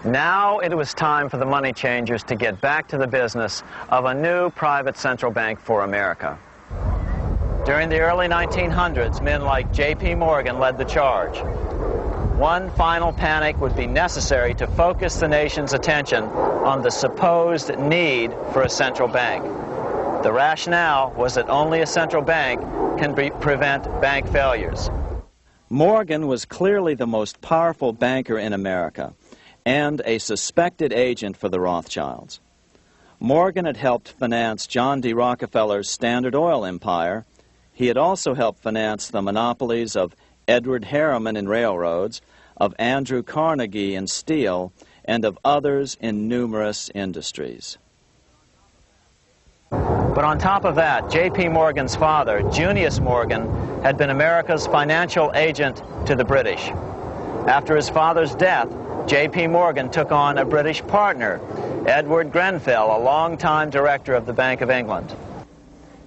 Now it was time for the money changers to get back to the business of a new private central bank for America. During the early 1900s, men like J.P. Morgan led the charge. One final panic would be necessary to focus the nation's attention on the supposed need for a central bank. The rationale was that only a central bank can prevent bank failures. Morgan was clearly the most powerful banker in America and a suspected agent for the Rothschilds. Morgan had helped finance John D. Rockefeller's Standard Oil empire. He had also helped finance the monopolies of Edward Harriman in railroads, of Andrew Carnegie in steel, and of others in numerous industries. But on top of that, J.P. Morgan's father, Junius Morgan, had been America's financial agent to the British. After his father's death, J.P. Morgan took on a British partner, Edward Grenfell, a longtime director of the Bank of England.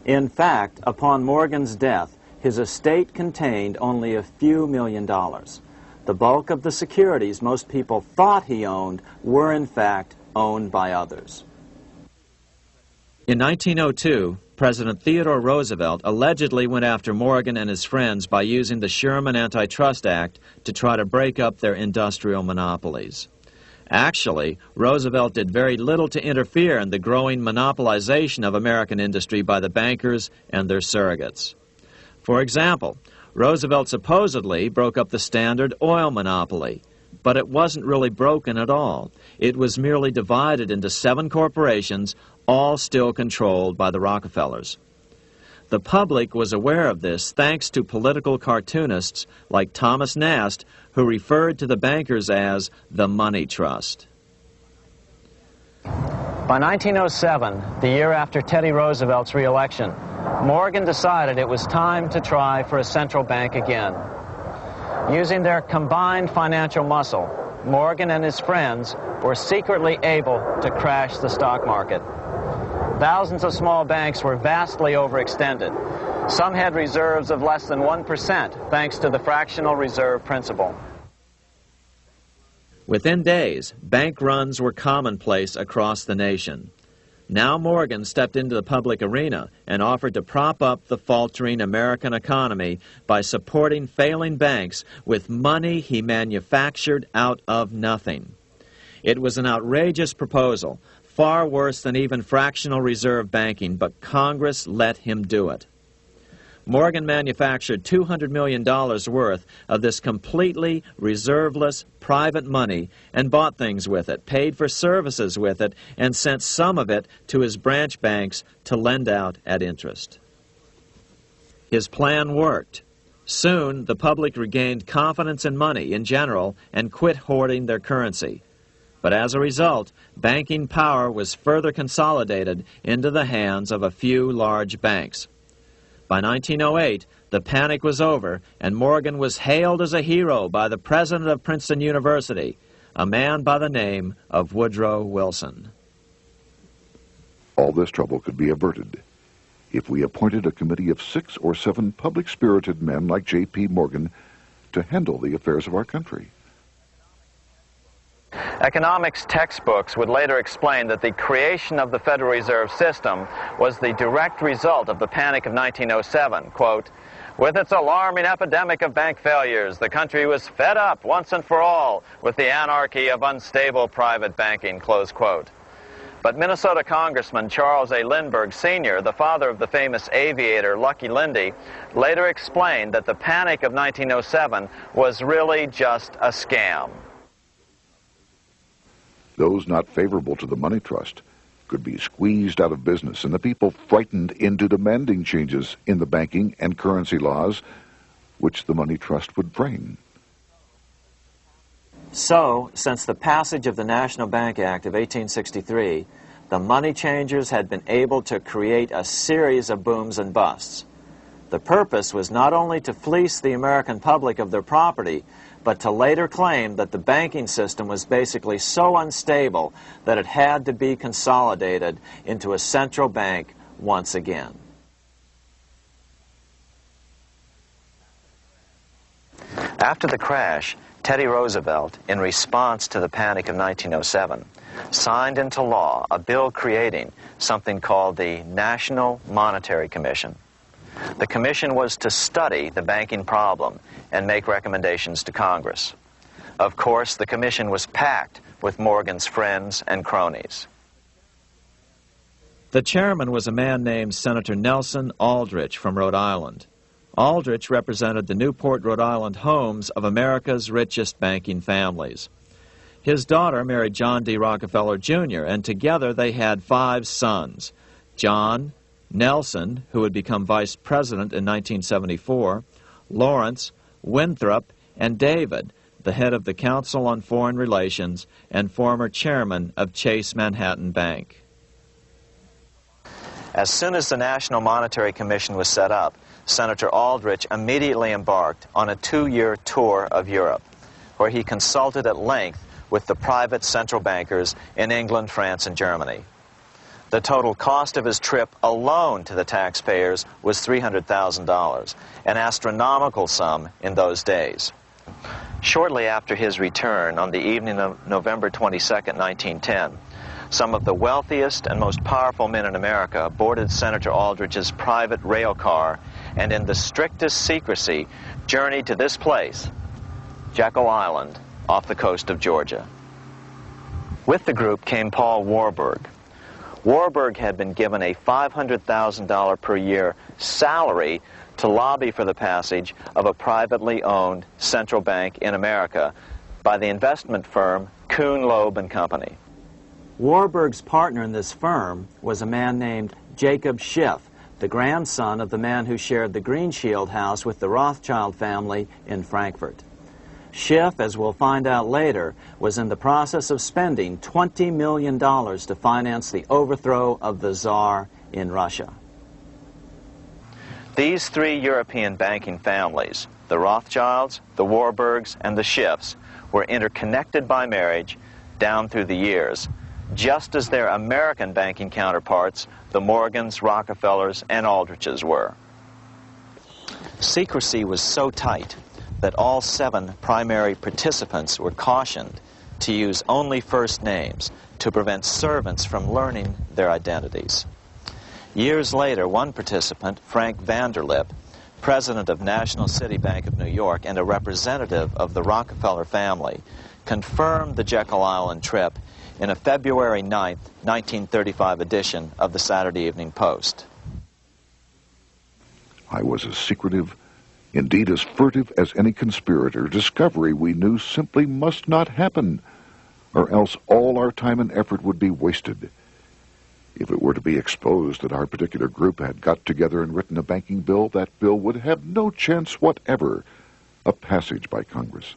In fact, upon Morgan's death, his estate contained only a few $1,000,000. The bulk of the securities most people thought he owned were, in fact, owned by others. In 1902, President Theodore Roosevelt allegedly went after Morgan and his friends by using the Sherman Antitrust Act to try to break up their industrial monopolies. Actually, Roosevelt did very little to interfere in the growing monopolization of American industry by the bankers and their surrogates. For example, Roosevelt supposedly broke up the Standard Oil monopoly, but it wasn't really broken at all. It was merely divided into 7 corporations, all still controlled by the Rockefellers. The public was aware of this thanks to political cartoonists like Thomas Nast, who referred to the bankers as the money trust. By 1907, the year after Teddy Roosevelt's re-election, Morgan decided it was time to try for a central bank again. Using their combined financial muscle, Morgan and his friends were secretly able to crash the stock market. Thousands of small banks were vastly overextended. Some had reserves of less than 1% thanks to the fractional reserve principle. Within days, bank runs were commonplace across the nation. Now Morgan stepped into the public arena and offered to prop up the faltering American economy by supporting failing banks with money he manufactured out of nothing. It was an outrageous proposal, far worse than even fractional reserve banking, but Congress let him do it. Morgan manufactured $200 million worth of this completely reserveless private money and bought things with it, paid for services with it, and sent some of it to his branch banks to lend out at interest. His plan worked. Soon, the public regained confidence in money in general and quit hoarding their currency. But as a result, banking power was further consolidated into the hands of a few large banks. By 1908, the panic was over, and Morgan was hailed as a hero by the president of Princeton University, a man by the name of Woodrow Wilson. All this trouble could be averted if we appointed a committee of 6 or 7 public-spirited men like J.P. Morgan to handle the affairs of our country. Economics textbooks would later explain that the creation of the Federal Reserve System was the direct result of the panic of 1907. Quote, "With its alarming epidemic of bank failures, the country was fed up once and for all with the anarchy of unstable private banking," close quote. But Minnesota Congressman Charles A. Lindbergh Sr., the father of the famous aviator Lucky Lindy, later explained that the panic of 1907 was really just a scam. Those not favorable to the money trust could be squeezed out of business and the people frightened into demanding changes in the banking and currency laws which the money trust would frame. So, since the passage of the National Bank Act of 1863, the money changers had been able to create a series of booms and busts. The purpose was not only to fleece the American public of their property, but to later claim that the banking system was basically so unstable that it had to be consolidated into a central bank once again. After the crash, Teddy Roosevelt, in response to the panic of 1907, signed into law a bill creating something called the National Monetary Commission. The commission was to study the banking problem and make recommendations to Congress. Of course, the commission was packed with Morgan's friends and cronies. The chairman was a man named Senator Nelson Aldrich from Rhode Island. Aldrich represented the Newport, Rhode Island homes of America's richest banking families. His daughter married John D. Rockefeller, Jr., and together they had 5 sons: John, Nelson, who would become vice president in 1974, Lawrence, Winthrop, and David, the head of the Council on Foreign Relations and former chairman of Chase Manhattan Bank. As soon as the National Monetary Commission was set up, Senator Aldrich immediately embarked on a 2-year tour of Europe, where he consulted at length with the private central bankers in England, France, and Germany. The total cost of his trip alone to the taxpayers was $300,000, an astronomical sum in those days. Shortly after his return, on the evening of November 22, 1910, some of the wealthiest and most powerful men in America boarded Senator Aldrich's private rail car and in the strictest secrecy journeyed to this place, Jekyll Island, off the coast of Georgia. With the group came Paul Warburg. Warburg had been given a $500,000 per year salary to lobby for the passage of a privately owned central bank in America by the investment firm Kuhn, Loeb and Company. Warburg's partner in this firm was a man named Jacob Schiff, the grandson of the man who shared the Greenshield house with the Rothschild family in Frankfurt. Schiff, as we'll find out later, was in the process of spending $20 million to finance the overthrow of the Tsar in Russia. These 3 European banking families, the Rothschilds, the Warburgs, and the Schiffs, were interconnected by marriage down through the years, just as their American banking counterparts, the Morgans, Rockefellers, and Aldriches were. Secrecy was so tight that all 7 primary participants were cautioned to use only first names to prevent servants from learning their identities. Years later, one participant, Frank Vanderlip, president of National City Bank of New York and a representative of the Rockefeller family, confirmed the Jekyll Island trip in a February 9, 1935 edition of the Saturday Evening Post. I was as secretive, indeed as furtive as any conspirator. Discovery, we knew, simply must not happen, or else all our time and effort would be wasted. If it were to be exposed that our particular group had got together and written a banking bill, that bill would have no chance whatever of passage by Congress.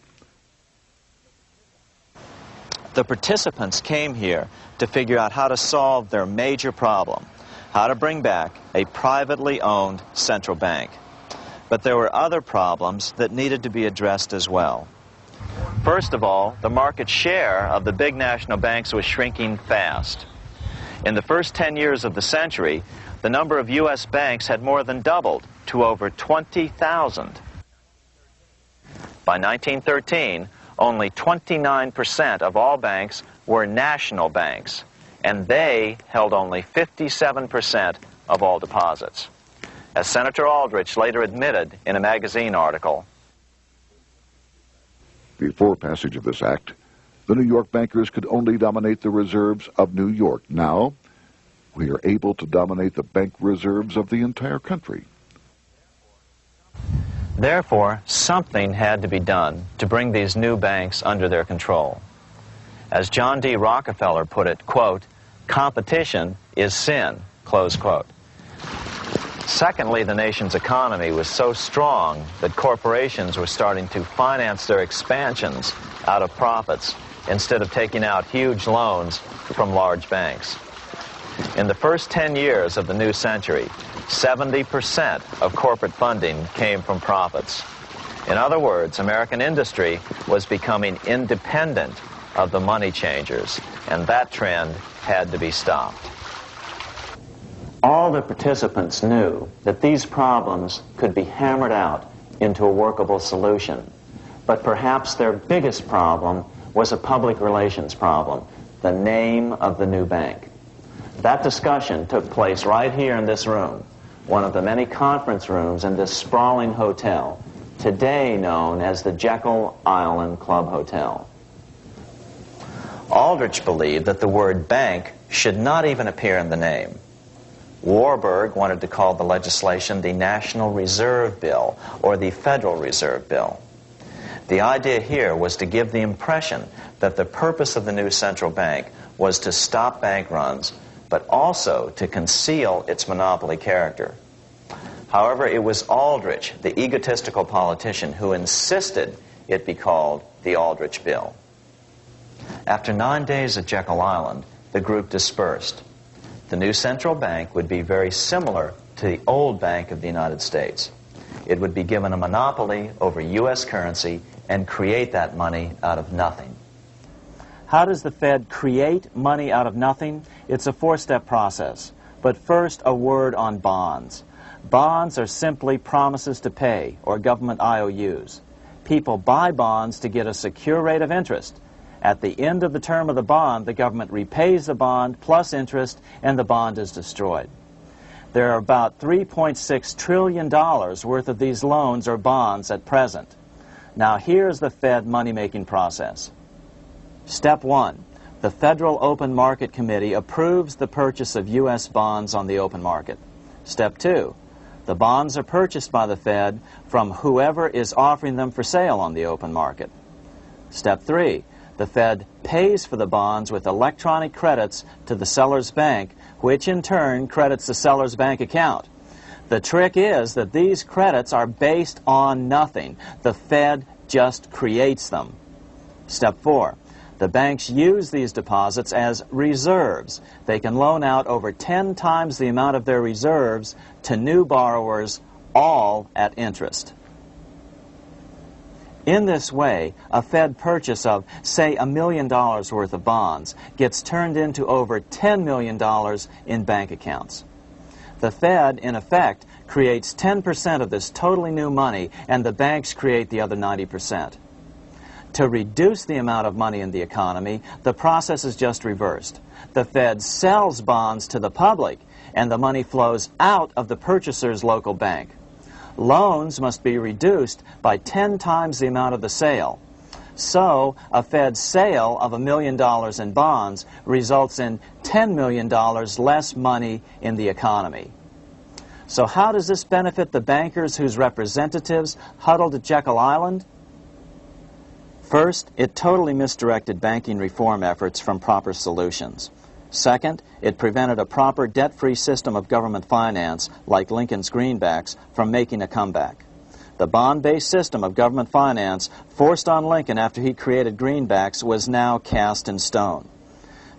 The participants came here to figure out how to solve their major problem, how to bring back a privately owned central bank. But there were other problems that needed to be addressed as well. First of all, the market share of the big national banks was shrinking fast. In the first 10 years of the century, the number of U.S. banks had more than doubled to over 20,000. By 1913, only 29% of all banks were national banks, and they held only 57% of all deposits. As Senator Aldrich later admitted in a magazine article, before passage of this act, the New York bankers could only dominate the reserves of New York. Now, we are able to dominate the bank reserves of the entire country. Therefore, something had to be done to bring these new banks under their control. As John D. Rockefeller put it, quote, "Competition is sin," close quote. Secondly, the nation's economy was so strong that corporations were starting to finance their expansions out of profits instead of taking out huge loans from large banks. In the first 10 years of the new century, 70% of corporate funding came from profits. In other words, American industry was becoming independent of the money changers, and that trend had to be stopped. All the participants knew that these problems could be hammered out into a workable solution. but perhaps their biggest problem was a public relations problem, the name of the new bank. That discussion took place right here in this room, one of the many conference rooms in this sprawling hotel, today known as the Jekyll Island Club Hotel. Aldrich believed that the word bank should not even appear in the name. Warburg wanted to call the legislation the National Reserve Bill or the Federal Reserve Bill. The idea here was to give the impression that the purpose of the new central bank was to stop bank runs, but also to conceal its monopoly character. However, it was Aldrich, the egotistical politician, who insisted it be called the Aldrich Bill. After 9 days at Jekyll Island, the group dispersed. The new central bank would be very similar to the old Bank of the United States. It would be given a monopoly over U.S. currency and create that money out of nothing. How does the Fed create money out of nothing? It's a four-step process. But first, a word on bonds. Bonds are simply promises to pay, or government IOUs. People buy bonds to get a secure rate of interest. At the end of the term of the bond, the government repays the bond plus interest, and the bond is destroyed. There are about $3.6 trillion worth of these loans or bonds at present. Now here's the Fed money-making process. Step 1. The Federal Open Market Committee approves the purchase of U.S. bonds on the open market. Step 2. The bonds are purchased by the Fed from whoever is offering them for sale on the open market. Step 3. The Fed pays for the bonds with electronic credits to the seller's bank, which in turn credits the seller's bank account. The trick is that these credits are based on nothing. The Fed just creates them. Step 4. The banks use these deposits as reserves. They can loan out over 10 times the amount of their reserves to new borrowers, all at interest. In this way, a Fed purchase of, say, $1 million worth of bonds gets turned into over $10 million in bank accounts. The Fed, in effect, creates 10% of this totally new money, and the banks create the other 90%. To reduce the amount of money in the economy, the process is just reversed. The Fed sells bonds to the public, and the money flows out of the purchaser's local bank. Loans must be reduced by 10 times the amount of the sale. So, a Fed sale of $1 million in bonds results in $10 million less money in the economy. So how does this benefit the bankers whose representatives huddled at Jekyll Island? First, it totally misdirected banking reform efforts from proper solutions. Second, it prevented a proper debt-free system of government finance, like Lincoln's greenbacks, from making a comeback. The bond-based system of government finance forced on Lincoln after he created greenbacks was now cast in stone.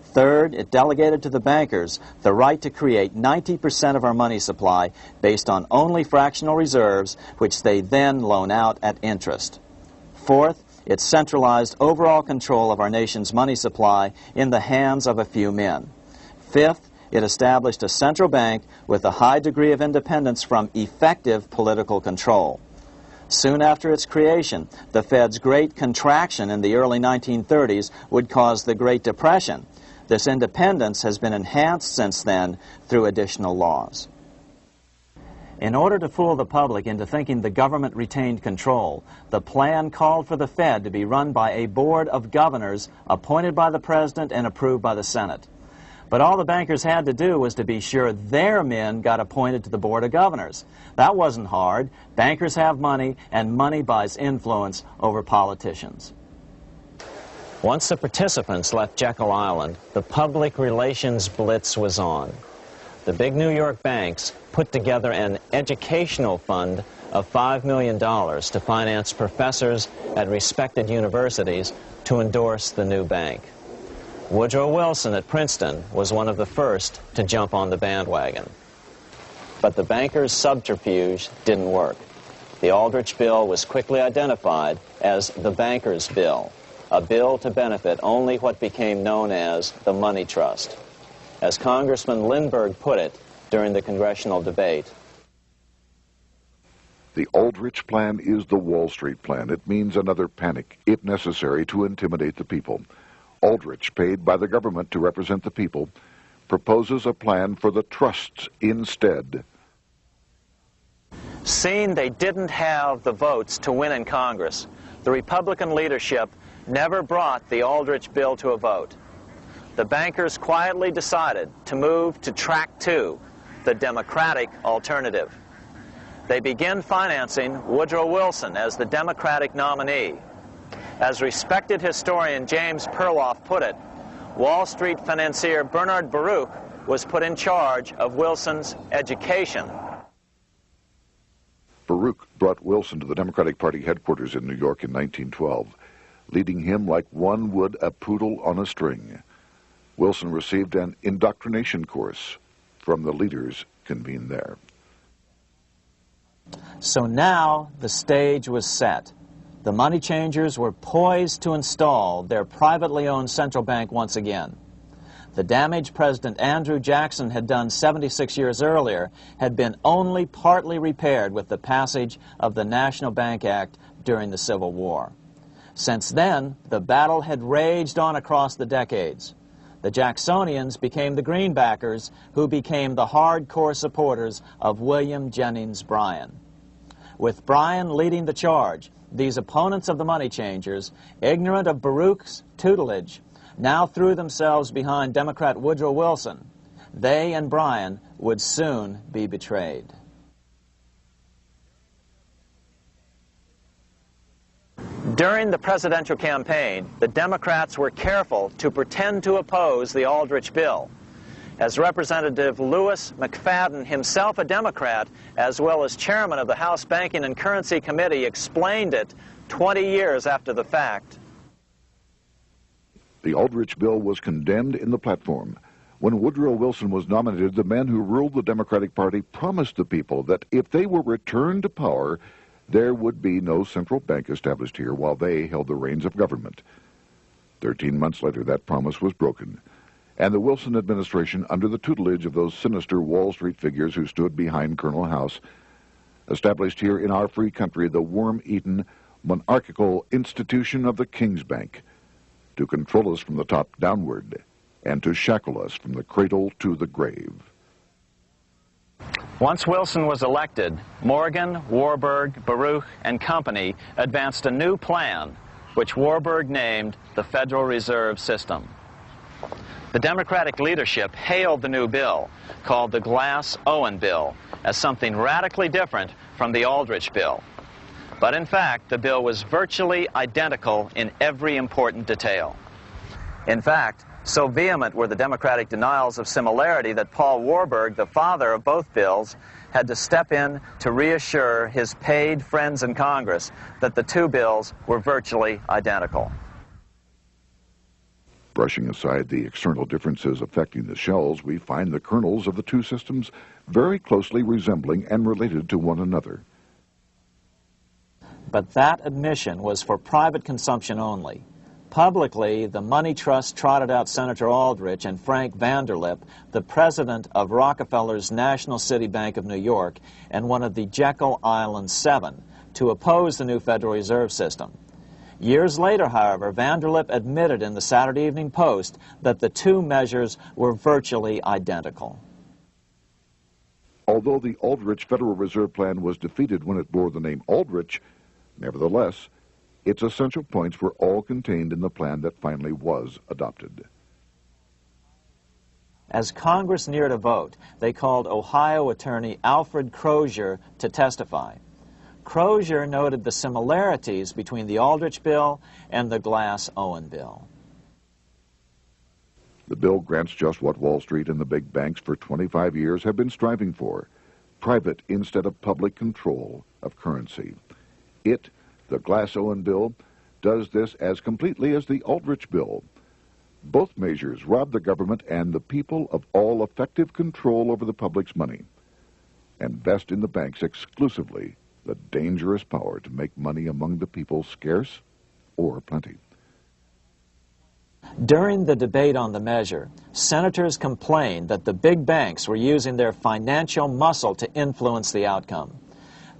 Third, it delegated to the bankers the right to create 90% of our money supply based on only fractional reserves, which they then loan out at interest. Fourth, it centralized overall control of our nation's money supply in the hands of a few men. Fifth, it established a central bank with a high degree of independence from effective political control. Soon after its creation, the Fed's great contraction in the early 1930s would cause the Great Depression. This independence has been enhanced since then through additional laws. In order to fool the public into thinking the government retained control, the plan called for the Fed to be run by a board of governors appointed by the President and approved by the Senate. But all the bankers had to do was to be sure their men got appointed to the board of governors. That wasn't hard. Bankers have money, and money buys influence over politicians. Once the participants left Jekyll Island, the public relations blitz was on. The big New York banks put together an educational fund of $5 million to finance professors at respected universities to endorse the new bank. Woodrow Wilson at Princeton was one of the first to jump on the bandwagon. But the bankers' subterfuge didn't work. The Aldrich Bill was quickly identified as the bankers' bill, a bill to benefit only what became known as the money trust. As Congressman Lindbergh put it during the congressional debate, The Aldrich Plan is the Wall Street Plan. It means another panic, if necessary, to intimidate the people. Aldrich, paid by the government to represent the people, proposes a plan for the trusts instead. Seeing they didn't have the votes to win in Congress, the Republican leadership never brought the Aldrich bill to a vote. The bankers quietly decided to move to track 2, the Democratic alternative. They began financing Woodrow Wilson as the Democratic nominee. As respected historian James Perloff put it, Wall Street financier Bernard Baruch was put in charge of Wilson's education. Baruch brought Wilson to the Democratic Party headquarters in New York in 1912, leading him like one would a poodle on a string. Wilson received an indoctrination course from the leaders convened there. So now the stage was set. The money changers were poised to install their privately owned central bank once again. The damage President Andrew Jackson had done 76 years earlier had been only partly repaired with the passage of the National Bank Act during the Civil War. Since then, the battle had raged on across the decades. The Jacksonians became the greenbackers, who became the hardcore supporters of William Jennings Bryan. With Bryan leading the charge, these opponents of the money changers, ignorant of Baruch's tutelage, now threw themselves behind Democrat Woodrow Wilson. They and Bryan would soon be betrayed. During the presidential campaign, the Democrats were careful to pretend to oppose the Aldrich bill. As Representative Lewis McFadden, himself a Democrat, as well as chairman of the House Banking and Currency Committee, explained it 20 years after the fact. The Aldrich bill was condemned in the platform. When Woodrow Wilson was nominated, the men who ruled the Democratic Party promised the people that if they were returned to power, there would be no central bank established here while they held the reins of government. 13 months later, that promise was broken, and the Wilson administration, under the tutelage of those sinister Wall Street figures who stood behind Colonel House, established here in our free country the worm-eaten, monarchical institution of the King's Bank, to control us from the top downward and to shackle us from the cradle to the grave. Once Wilson was elected, Morgan, Warburg, Baruch, and company advanced a new plan, which Warburg named the Federal Reserve System. The Democratic leadership hailed the new bill, called the Glass-Owen Bill, as something radically different from the Aldrich Bill. But in fact, the bill was virtually identical in every important detail. In fact, so vehement were the Democratic denials of similarity that Paul Warburg, the father of both bills, had to step in to reassure his paid friends in Congress that the two bills were virtually identical. Brushing aside the external differences affecting the shells, we find the kernels of the two systems very closely resembling and related to one another. But that admission was for private consumption only. Publicly, the money trust trotted out Senator Aldrich and Frank Vanderlip, the president of Rockefeller's National City Bank of New York and one of the Jekyll Island Seven, to oppose the new Federal Reserve System. Years later, however, Vanderlip admitted in the Saturday Evening Post that the two measures were virtually identical. Although the Aldrich Federal Reserve Plan was defeated when it bore the name Aldrich, nevertheless, its essential points were all contained in the plan that finally was adopted. As Congress neared a vote, they called Ohio attorney Alfred Crozier to testify. Crozier noted the similarities between the Aldrich bill and the Glass-Owen bill. The bill grants just what Wall Street and the big banks for 25 years have been striving for: private instead of public control of currency. It, the Glass-Owen bill, does this as completely as the Aldrich bill. Both measures rob the government and the people of all effective control over the public's money and vest in the banks exclusively the dangerous power to make money among the people scarce or plenty. During the debate on the measure, senators complained that the big banks were using their financial muscle to influence the outcome.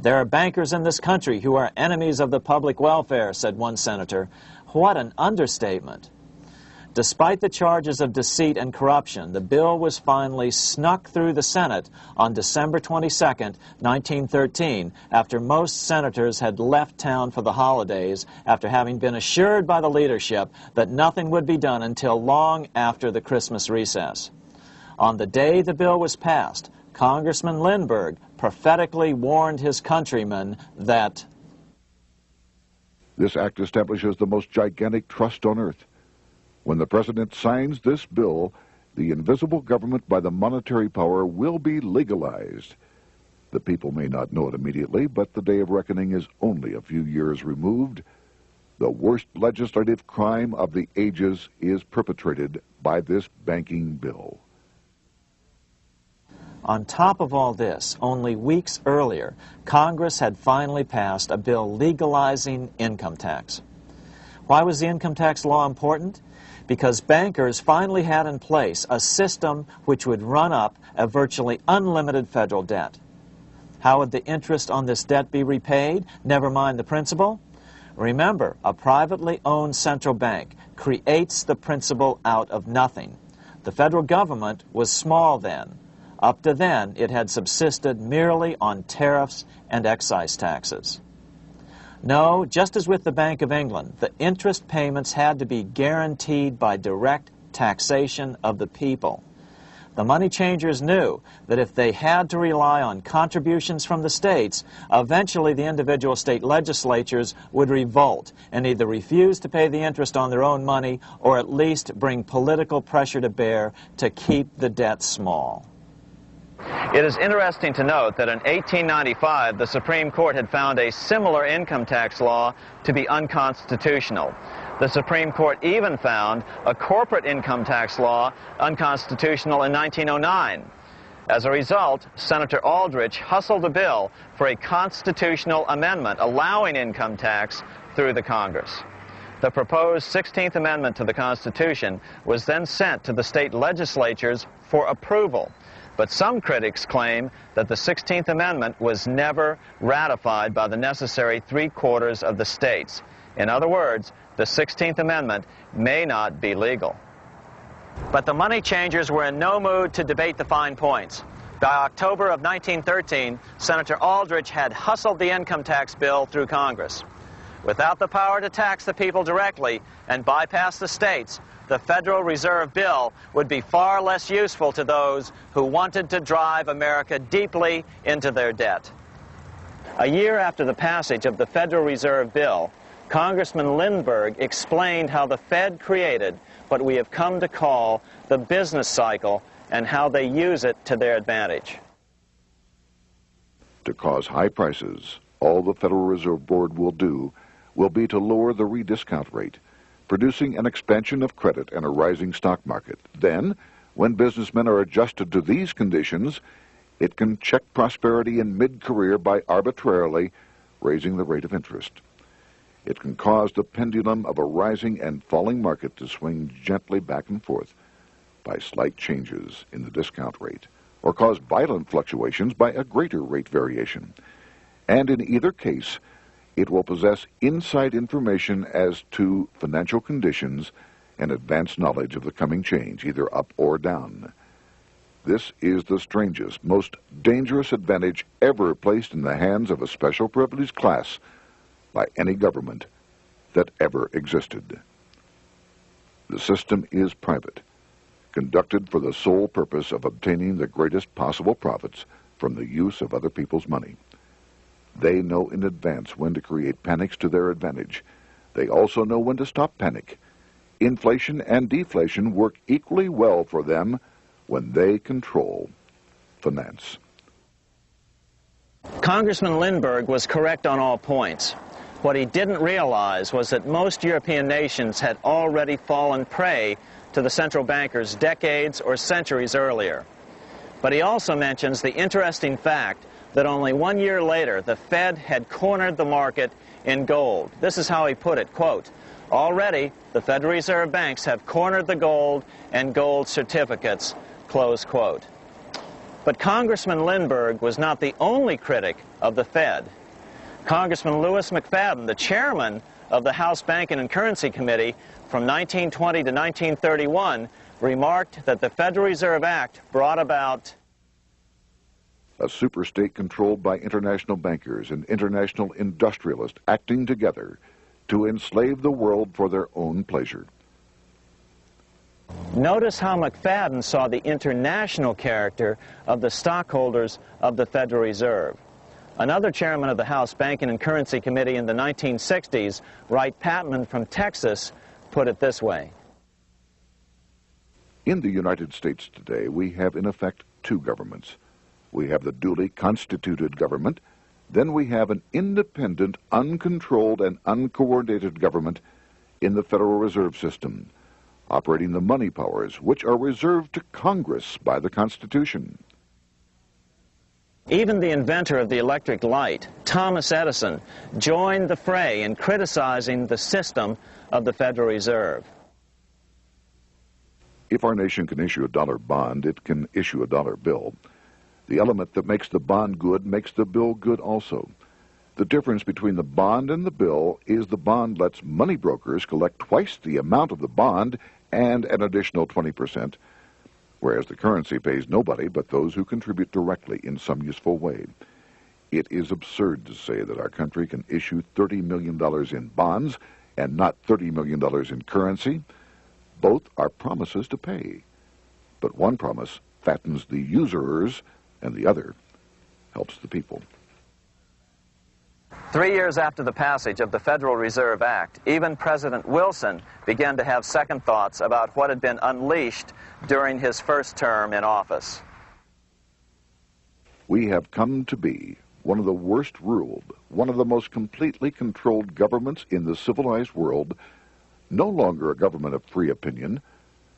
"There are bankers in this country who are enemies of the public welfare," said one senator. What an understatement. Despite the charges of deceit and corruption, the bill was finally snuck through the Senate on December 22, 1913, after most senators had left town for the holidays, after having been assured by the leadership that nothing would be done until long after the Christmas recess. On the day the bill was passed, Congressman Lindbergh prophetically warned his countrymen that this act establishes the most gigantic trust on earth. When the President signs this bill, the invisible government by the monetary power will be legalized. The people may not know it immediately, but the day of reckoning is only a few years removed. The worst legislative crime of the ages is perpetrated by this banking bill. On top of all this, only weeks earlier, Congress had finally passed a bill legalizing income tax. Why was the income tax law important? Because bankers finally had in place a system which would run up a virtually unlimited federal debt. How would the interest on this debt be repaid? Never mind the principal. Remember, a privately owned central bank creates the principal out of nothing. The federal government was small then. Up to then, it had subsisted merely on tariffs and excise taxes. No, just as with the Bank of England, the interest payments had to be guaranteed by direct taxation of the people. The money changers knew that if they had to rely on contributions from the states, eventually the individual state legislatures would revolt and either refuse to pay the interest on their own money or at least bring political pressure to bear to keep the debt small. It is interesting to note that in 1895, the Supreme Court had found a similar income tax law to be unconstitutional. The Supreme Court even found a corporate income tax law unconstitutional in 1909. As a result, Senator Aldrich hustled a bill for a constitutional amendment allowing income tax through the Congress. The proposed 16th Amendment to the Constitution was then sent to the state legislatures for approval. But some critics claim that the 16th Amendment was never ratified by the necessary 3/4 of the states. In other words, the 16th Amendment may not be legal. But the money changers were in no mood to debate the fine points. By October of 1913, Senator Aldrich had hustled the income tax bill through Congress. Without the power to tax the people directly and bypass the states, the Federal Reserve Bill would be far less useful to those who wanted to drive America deeply into their debt. A year after the passage of the Federal Reserve Bill, Congressman Lindbergh explained how the Fed created what we have come to call the business cycle and how they use it to their advantage. To cause high prices, all the Federal Reserve Board will do will be to lower the rediscount rate, producing an expansion of credit and a rising stock market. Then, when businessmen are adjusted to these conditions, it can check prosperity in mid-career by arbitrarily raising the rate of interest. It can cause the pendulum of a rising and falling market to swing gently back and forth by slight changes in the discount rate, or cause violent fluctuations by a greater rate variation. And in either case, it will possess inside information as to financial conditions and advanced knowledge of the coming change, either up or down. This is the strangest, most dangerous advantage ever placed in the hands of a special privileged class by any government that ever existed. The system is private, conducted for the sole purpose of obtaining the greatest possible profits from the use of other people's money. They know in advance when to create panics to their advantage. They also know when to stop panic. Inflation and deflation work equally well for them when they control finance. Congressman Lindbergh was correct on all points. What he didn't realize was that most European nations had already fallen prey to the central bankers decades or centuries earlier. But he also mentions the interesting fact that only 1 year later, the Fed had cornered the market in gold. This is how he put it, quote, "Already, the Federal Reserve banks have cornered the gold and gold certificates," close quote. But Congressman Lindbergh was not the only critic of the Fed. Congressman Lewis McFadden, the chairman of the House Banking and Currency Committee from 1920 to 1931, remarked that the Federal Reserve Act brought about a superstate controlled by international bankers and international industrialists acting together to enslave the world for their own pleasure. Notice how McFadden saw the international character of the stockholders of the Federal Reserve. Another chairman of the House Banking and Currency Committee in the 1960s, Wright Patman from Texas, put it this way. In the United States today, we have in effect two governments. We have the duly constituted government, then we have an independent, uncontrolled, and uncoordinated government in the Federal Reserve System, operating the money powers which are reserved to Congress by the Constitution. Even the inventor of the electric light, Thomas Edison, joined the fray in criticizing the system of the Federal Reserve. If our nation can issue a dollar bond, it can issue a dollar bill. The element that makes the bond good makes the bill good also. The difference between the bond and the bill is the bond lets money brokers collect twice the amount of the bond and an additional 20%, whereas the currency pays nobody but those who contribute directly in some useful way. It is absurd to say that our country can issue $30 million in bonds and not $30 million in currency. Both are promises to pay. But one promise fattens the usurers, and the other helps the people. 3 years after the passage of the Federal Reserve Act, even President Wilson began to have second thoughts about what had been unleashed during his first term in office. We have come to be one of the worst ruled, one of the most completely controlled governments in the civilized world, no longer a government of free opinion,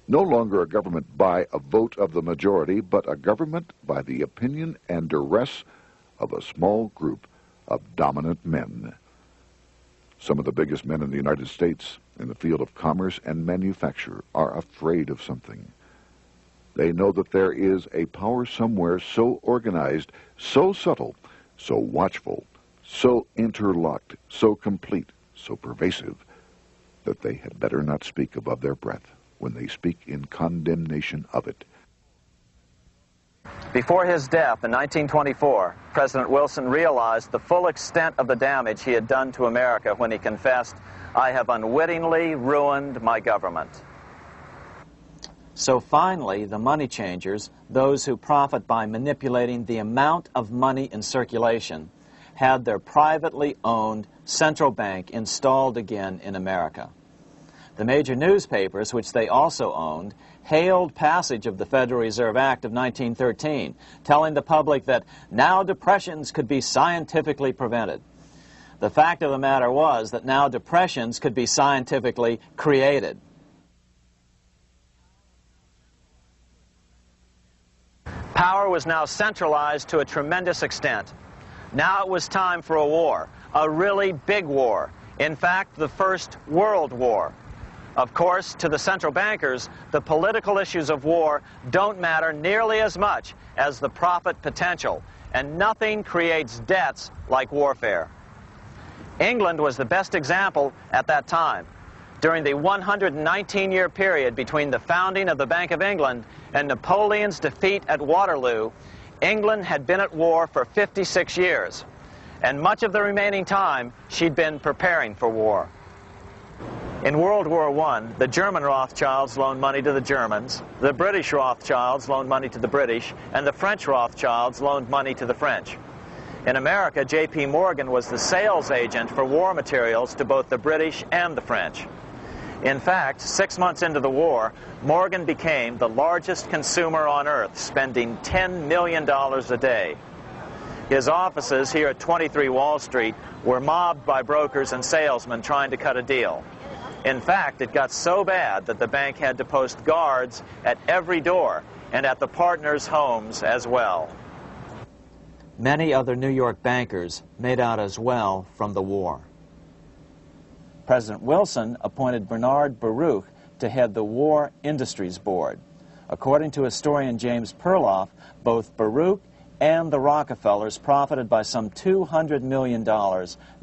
no longer a government by a vote of the majority, but a government by the opinion and duress of a small group of dominant men. Some of the biggest men in the United States in the field of commerce and manufacture are afraid of something. They know that there is a power somewhere so organized, so subtle, so watchful, so interlocked, so complete, so pervasive, that they had better not speak above their breath when they speak in condemnation of it. Before his death in 1924, President Wilson realized the full extent of the damage he had done to America when he confessed, "I have unwittingly ruined my government." So finally, the money changers, those who profit by manipulating the amount of money in circulation, had their privately owned central bank installed again in America. The major newspapers, which they also owned, hailed passage of the Federal Reserve Act of 1913, telling the public that now depressions could be scientifically prevented. The fact of the matter was that now depressions could be scientifically created. Power was now centralized to a tremendous extent. Now it was time for a war, a really big war. In fact, the First World War. Of course, to the central bankers, the political issues of war don't matter nearly as much as the profit potential, and nothing creates debts like warfare. England was the best example at that time. During the 119-year period between the founding of the Bank of England and Napoleon's defeat at Waterloo, England had been at war for 56 years, and much of the remaining time she'd been preparing for war. In World War I, the German Rothschilds loaned money to the Germans, the British Rothschilds loaned money to the British, and the French Rothschilds loaned money to the French. In America, J.P. Morgan was the sales agent for war materials to both the British and the French. In fact, 6 months into the war, Morgan became the largest consumer on earth, spending $10 million a day. His offices here at 23 Wall Street were mobbed by brokers and salesmen trying to cut a deal. In fact, it got so bad that the bank had to post guards at every door and at the partners' homes as well. Many other New York bankers made out as well from the war. President Wilson appointed Bernard Baruch to head the War Industries Board. According to historian James Perloff, both Baruch and the Rockefellers profited by some $200 million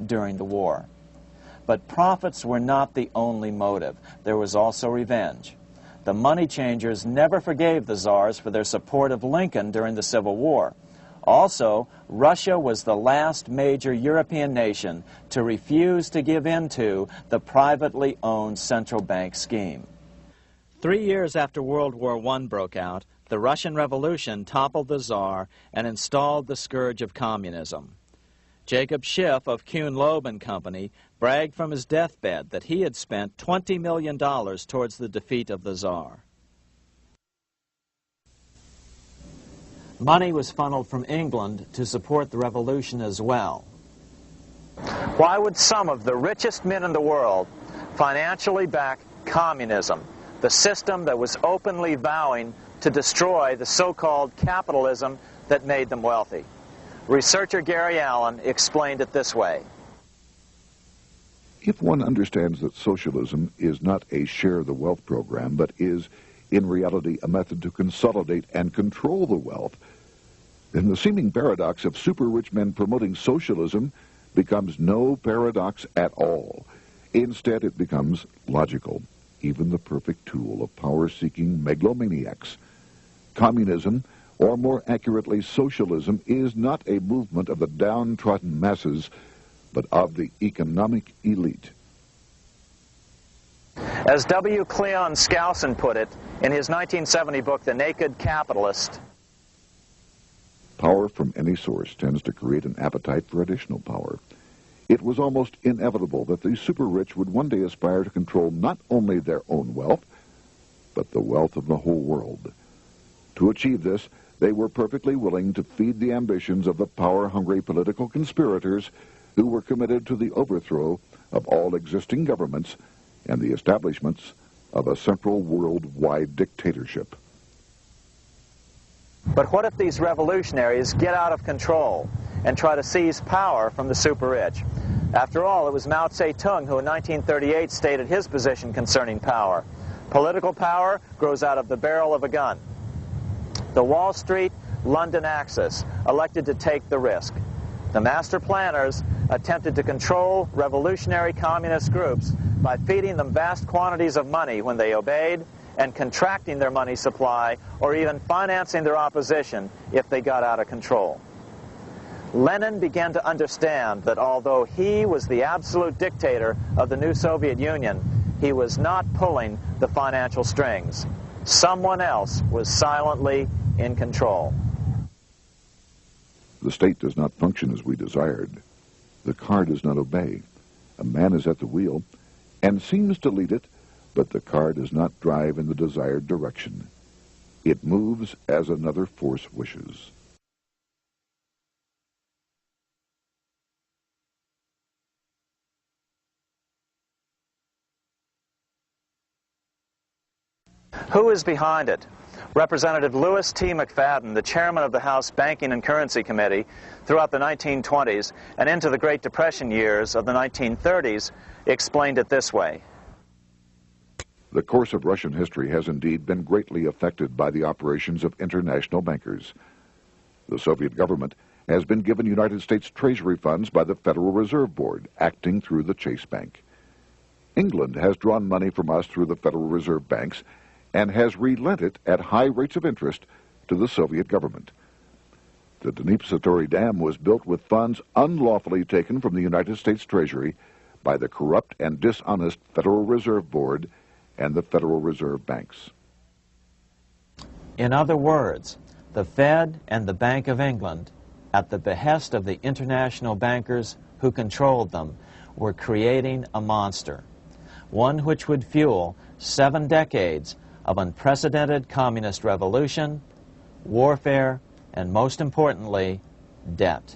during the war. But profits were not the only motive. There was also revenge. The money changers never forgave the czars for their support of Lincoln during the Civil War. Also, Russia was the last major European nation to refuse to give in to the privately owned central bank scheme. 3 years after World War I broke out, the Russian Revolution toppled the Tsar and installed the scourge of communism. Jacob Schiff of Kuhn Loeb and Company bragged from his deathbed that he had spent $20 million towards the defeat of the Tsar. Money was funneled from England to support the revolution as well. Why would some of the richest men in the world financially back communism, the system that was openly vowing to destroy the so-called capitalism that made them wealthy? Researcher Gary Allen explained it this way. If one understands that socialism is not a share the wealth program, but is, in reality, a method to consolidate and control the wealth, then the seeming paradox of super-rich men promoting socialism becomes no paradox at all. Instead, it becomes logical, even the perfect tool of power-seeking megalomaniacs. Communism, or more accurately socialism, is not a movement of the downtrodden masses, but of the economic elite. As W. Cleon Skousen put it in his 1970 book, The Naked Capitalist, power from any source tends to create an appetite for additional power. It was almost inevitable that the super-rich would one day aspire to control not only their own wealth, but the wealth of the whole world. To achieve this, they were perfectly willing to feed the ambitions of the power-hungry political conspirators who were committed to the overthrow of all existing governments and the establishments of a central worldwide dictatorship. but what if these revolutionaries get out of control and try to seize power from the super-rich? After all, it was Mao Zedong who in 1938 stated his position concerning power. Political power grows out of the barrel of a gun. The Wall Street, London axis elected to take the risk. The master planners attempted to control revolutionary communist groups by feeding them vast quantities of money when they obeyed and contracting their money supply or even financing their opposition if they got out of control. Lenin began to understand that although he was the absolute dictator of the new Soviet Union, he was not pulling the financial strings. Someone else was silently in control. The state does not function as we desired. The car does not obey. A man is at the wheel and seems to lead it, but the car does not drive in the desired direction. It moves as another force wishes. Who is behind it? Representative Louis T. McFadden, the chairman of the House Banking and Currency Committee throughout the 1920s and into the Great Depression years of the 1930s, explained it this way. The course of Russian history has indeed been greatly affected by the operations of international bankers. The Soviet government has been given United States Treasury funds by the Federal Reserve Board, acting through the Chase Bank. England has drawn money from us through the Federal Reserve banks and has relent it at high rates of interest to the Soviet government. The Dnipro Dam was built with funds unlawfully taken from the United States Treasury by the corrupt and dishonest Federal Reserve Board and the Federal Reserve banks. In other words, the Fed and the Bank of England, at the behest of the international bankers who controlled them, were creating a monster, one which would fuel 7 decades of unprecedented communist revolution, warfare, and most importantly, debt.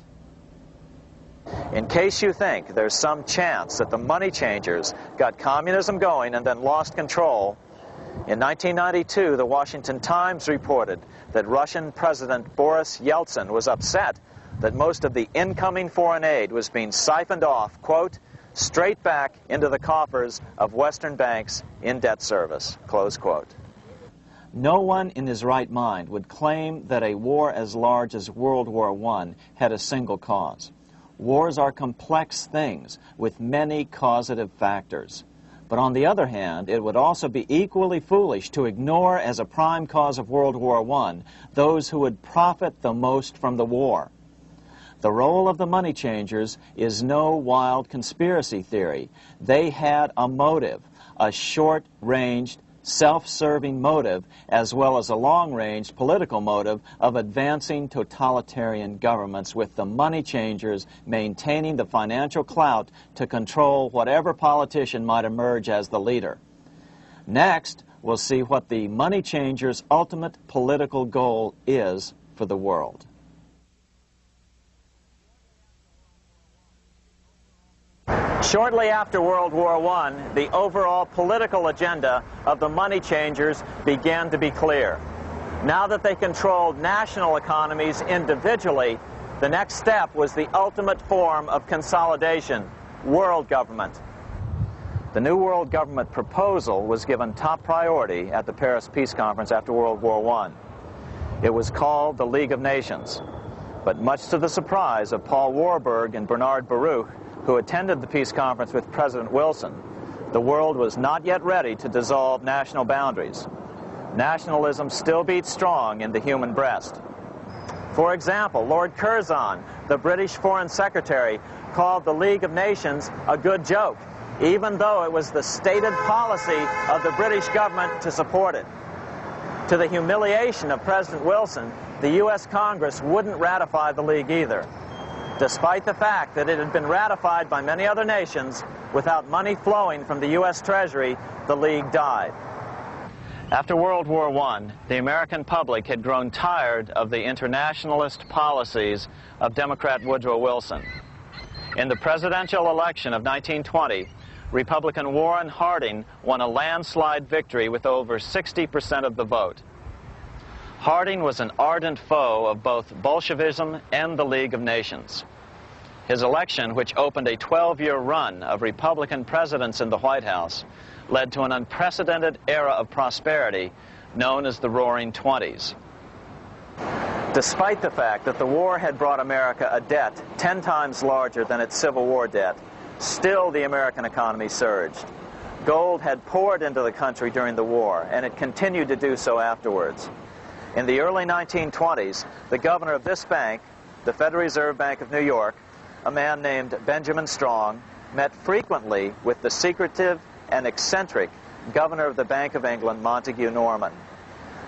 In case you think there's some chance that the money changers got communism going and then lost control, in 1992, the Washington Times reported that Russian President Boris Yeltsin was upset that most of the incoming foreign aid was being siphoned off, quote, straight back into the coffers of Western banks in debt service, close quote. No one in his right mind would claim that a war as large as World War I had a single cause. Wars are complex things with many causative factors. But on the other hand, it would also be equally foolish to ignore as a prime cause of World War I those who would profit the most from the war. The role of the money changers is no wild conspiracy theory. They had a motive, a short-ranged, self-serving motive, as well as a long-range political motive of advancing totalitarian governments, with the money changers maintaining the financial clout to control whatever politician might emerge as the leader. Next, we'll see what the money changers' ultimate political goal is for the world. Shortly after World War I, the overall political agenda of the money changers began to be clear. Now that they controlled national economies individually, the next step was the ultimate form of consolidation, world government. The new world government proposal was given top priority at the Paris Peace Conference after World War I. It was called the League of Nations, but much to the surprise of Paul Warburg and Bernard Baruch, who attended the peace conference with President Wilson, the world was not yet ready to dissolve national boundaries. Nationalism still beats strong in the human breast. For example, Lord Curzon, the British Foreign Secretary, called the League of Nations a good joke, even though it was the stated policy of the British government to support it. To the humiliation of President Wilson, the U.S. Congress wouldn't ratify the League either. Despite the fact that it had been ratified by many other nations, without money flowing from the U.S. Treasury, the League died. After World War I, the American public had grown tired of the internationalist policies of Democrat Woodrow Wilson. In the presidential election of 1920, Republican Warren Harding won a landslide victory with over 60% of the vote. Harding was an ardent foe of both Bolshevism and the League of Nations. His election, which opened a 12-year run of Republican presidents in the White House, led to an unprecedented era of prosperity known as the Roaring Twenties. Despite the fact that the war had brought America a debt 10 times larger than its Civil War debt, still the American economy surged. Gold had poured into the country during the war, and it continued to do so afterwards. In the early 1920s, the governor of this bank, the Federal Reserve Bank of New York, a man named Benjamin Strong, met frequently with the secretive and eccentric governor of the Bank of England, Montague Norman.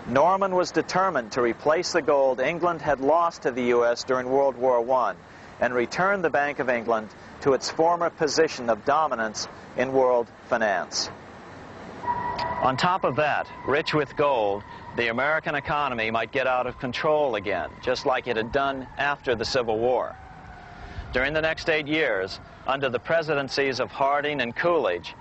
Norman was determined to replace the gold England had lost to the U.S. during World War I and return the Bank of England to its former position of dominance in world finance. On top of that, rich with gold, the American economy might get out of control again, just like it had done after the Civil War. During the next 8 years, under the presidencies of Harding and Coolidge,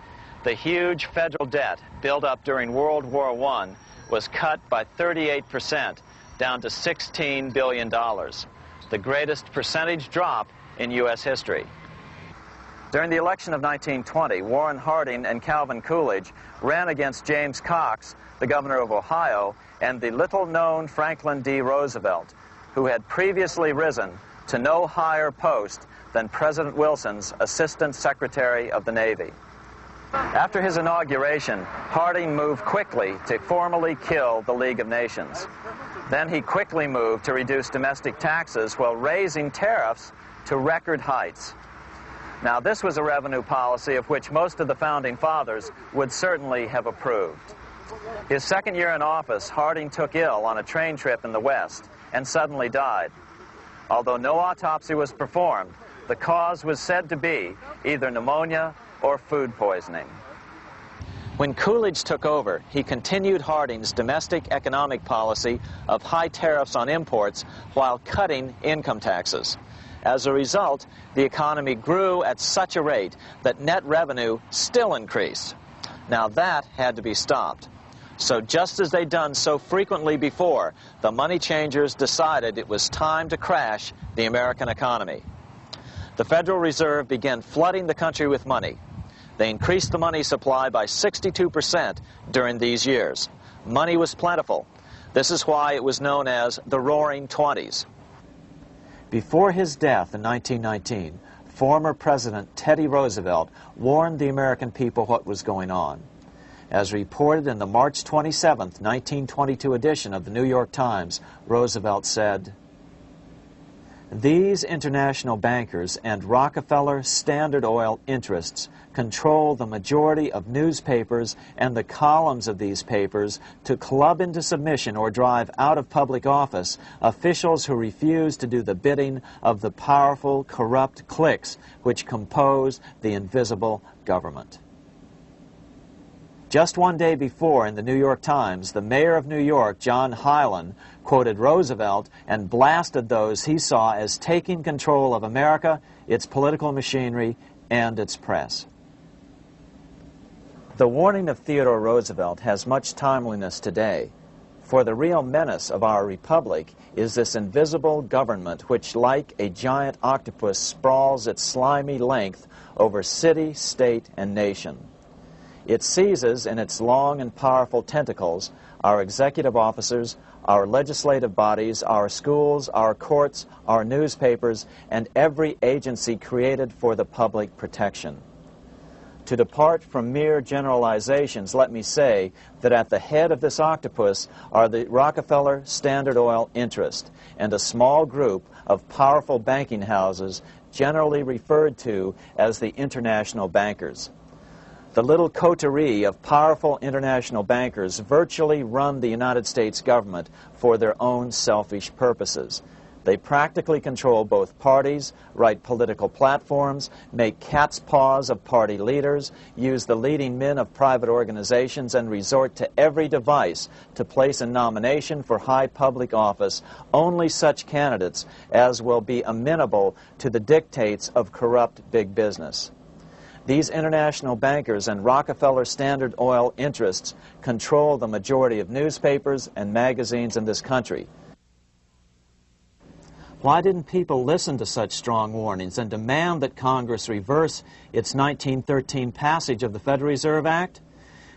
the huge federal debt built up during World War I was cut by 38%, down to $16 billion, the greatest percentage drop in U.S. history. During the election of 1920, Warren Harding and Calvin Coolidge ran against James Cox, the governor of Ohio, and the little-known Franklin D. Roosevelt, who had previously risen to no higher post than President Wilson's Assistant Secretary of the Navy. After his inauguration, Harding moved quickly to formally kill the League of Nations. Then he quickly moved to reduce domestic taxes while raising tariffs to record heights. Now, this was a revenue policy of which most of the Founding Fathers would certainly have approved. His second year in office, Harding took ill on a train trip in the West and suddenly died. Although no autopsy was performed, the cause was said to be either pneumonia or food poisoning. When Coolidge took over, he continued Harding's domestic economic policy of high tariffs on imports while cutting income taxes. As a result, the economy grew at such a rate that net revenue still increased. Now that had to be stopped. So just as they'd done so frequently before, the money changers decided it was time to crash the American economy. The Federal Reserve began flooding the country with money. They increased the money supply by 62% during these years. money was plentiful. This is why it was known as the Roaring Twenties. Before his death in 1919, former President Teddy Roosevelt warned the American people what was going on. As reported in the March 27, 1922 edition of the New York Times, Roosevelt said, "These international bankers and Rockefeller Standard Oil interests control the majority of newspapers and the columns of these papers to club into submission or drive out of public office officials who refuse to do the bidding of the powerful, corrupt cliques which compose the invisible government." Just one day before, in the New York Times, the mayor of New York, John Hylan, quoted Roosevelt and blasted those he saw as taking control of America, its political machinery, and its press. The warning of Theodore Roosevelt has much timeliness today, for the real menace of our republic is this invisible government which, like a giant octopus, sprawls its slimy length over city, state, and nation. It seizes in its long and powerful tentacles our executive officers, our legislative bodies, our schools, our courts, our newspapers, and every agency created for the public protection. To depart from mere generalizations, let me say that at the head of this octopus are the Rockefeller Standard Oil interest and a small group of powerful banking houses generally referred to as the international bankers. The little coterie of powerful international bankers virtually run the United States government for their own selfish purposes. They practically control both parties, write political platforms, make cat's paws of party leaders, use the leading men of private organizations, and resort to every device to place in nomination for high public office only such candidates as will be amenable to the dictates of corrupt big business. These international bankers and Rockefeller Standard Oil interests control the majority of newspapers and magazines in this country. Why didn't people listen to such strong warnings and demand that Congress reverse its 1913 passage of the Federal Reserve Act?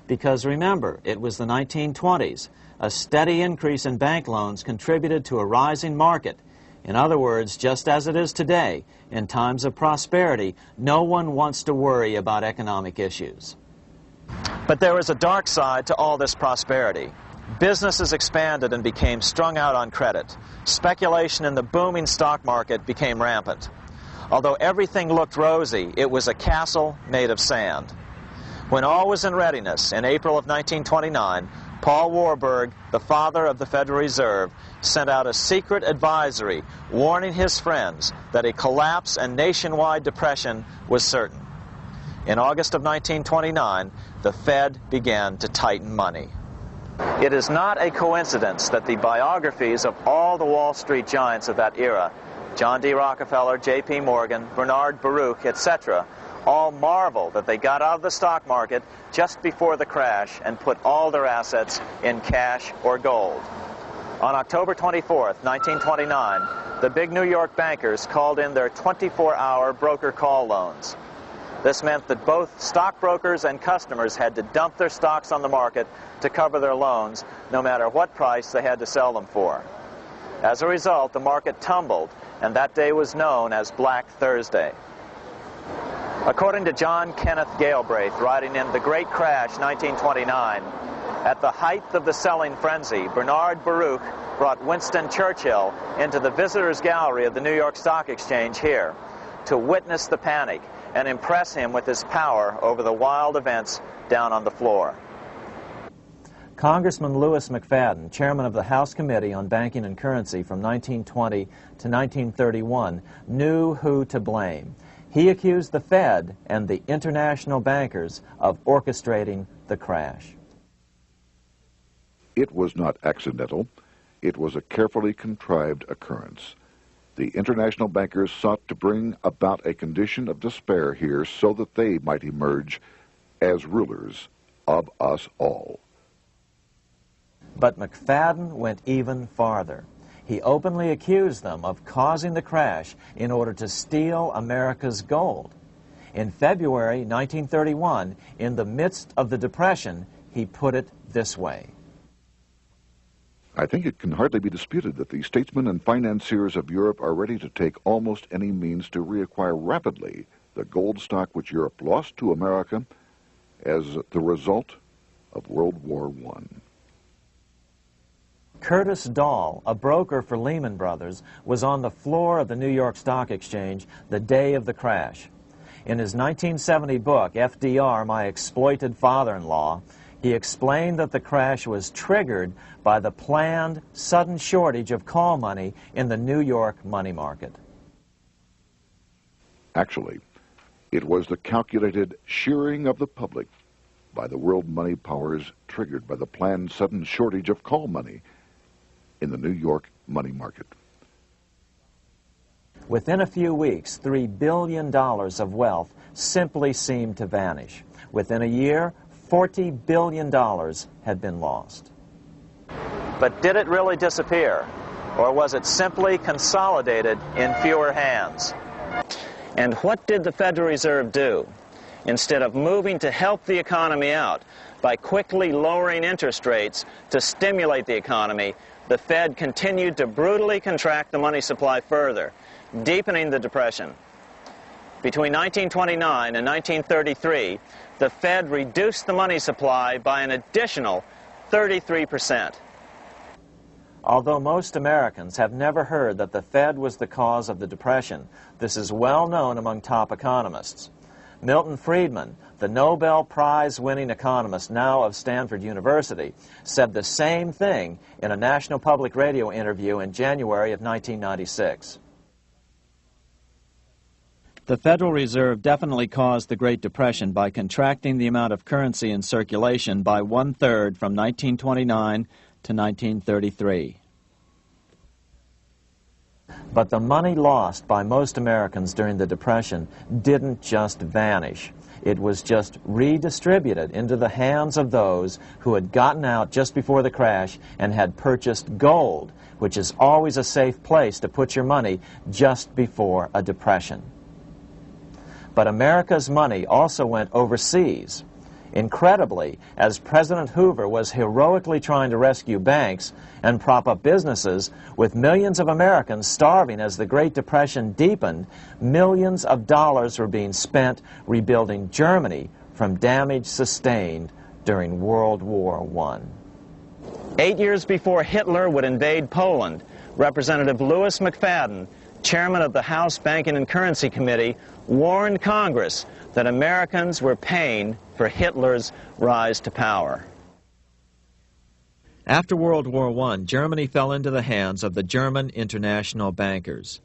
Because remember, it was the 1920s. A steady increase in bank loans contributed to a rising market. In other words, just as it is today, in times of prosperity, no one wants to worry about economic issues. But there was a dark side to all this prosperity. Businesses expanded and became strung out on credit. Speculation in the booming stock market became rampant. Although everything looked rosy, it was a castle made of sand. When all was in readiness, in April of 1929, Paul Warburg, the father of the Federal Reserve, sent out a secret advisory warning his friends that a collapse and nationwide depression was certain. In August of 1929, the Fed began to tighten money. It is not a coincidence that the biographies of all the Wall Street giants of that era, John D. Rockefeller, J.P. Morgan, Bernard Baruch, etc., all marvel that they got out of the stock market just before the crash and put all their assets in cash or gold. On October 24th, 1929, the big New York bankers called in their 24-hour broker call loans. This meant that both stockbrokers and customers had to dump their stocks on the market to cover their loans, no matter what price they had to sell them for. As a result, the market tumbled, and that day was known as Black Thursday. According to John Kenneth Galbraith, writing in The Great Crash, 1929, at the height of the selling frenzy, Bernard Baruch brought Winston Churchill into the visitors' gallery of the New York Stock Exchange here to witness the panic and impress him with his power over the wild events down on the floor. Congressman Louis McFadden, chairman of the House Committee on Banking and Currency from 1920 to 1931, knew who to blame. He accused the Fed and the international bankers of orchestrating the crash. It was not accidental. It was a carefully contrived occurrence. The international bankers sought to bring about a condition of despair here so that they might emerge as rulers of us all. But McFadden went even farther. He openly accused them of causing the crash in order to steal America's gold. In February 1931, in the midst of the Depression, he put it this way. I think it can hardly be disputed that the statesmen and financiers of Europe are ready to take almost any means to reacquire rapidly the gold stock which Europe lost to America as the result of World War I. Curtis Dahl, a broker for Lehman Brothers, was on the floor of the New York Stock Exchange the day of the crash. In his 1970 book, FDR, My Exploited Father-in-Law, he explained that the crash was triggered by the planned sudden shortage of call money in the New York money market. Actually, it was the calculated shearing of the public by the world money powers triggered by the planned sudden shortage of call money in the New York money market. Within a few weeks, $3 billion of wealth simply seemed to vanish. Within a year, $40 billion had been lost. But did it really disappear? Or was it simply consolidated in fewer hands? And what did the Federal Reserve do? Instead of moving to help the economy out by quickly lowering interest rates to stimulate the economy, the Fed continued to brutally contract the money supply further, deepening the Depression. Between 1929 and 1933, the Fed reduced the money supply by an additional 33%. Although most Americans have never heard that the Fed was the cause of the Depression, this is well known among top economists. Milton Friedman, the Nobel Prize-winning economist now of Stanford University, said the same thing in a National Public Radio interview in January of 1996. The Federal Reserve definitely caused the Great Depression by contracting the amount of currency in circulation by 1/3 from 1929 to 1933. But the money lost by most Americans during the Depression didn't just vanish. It was just redistributed into the hands of those who had gotten out just before the crash and had purchased gold, which is always a safe place to put your money just before a depression. But America's money also went overseas. Incredibly, as President Hoover was heroically trying to rescue banks and prop up businesses, with millions of Americans starving as the Great Depression deepened, millions of dollars were being spent rebuilding Germany from damage sustained during World War I. 8 years before Hitler would invade Poland, Representative Louis McFadden, chairman of the House Banking and Currency Committee, warned Congress that Americans were paying for Hitler's rise to power. After World War I, Germany fell into the hands of the German international bankers.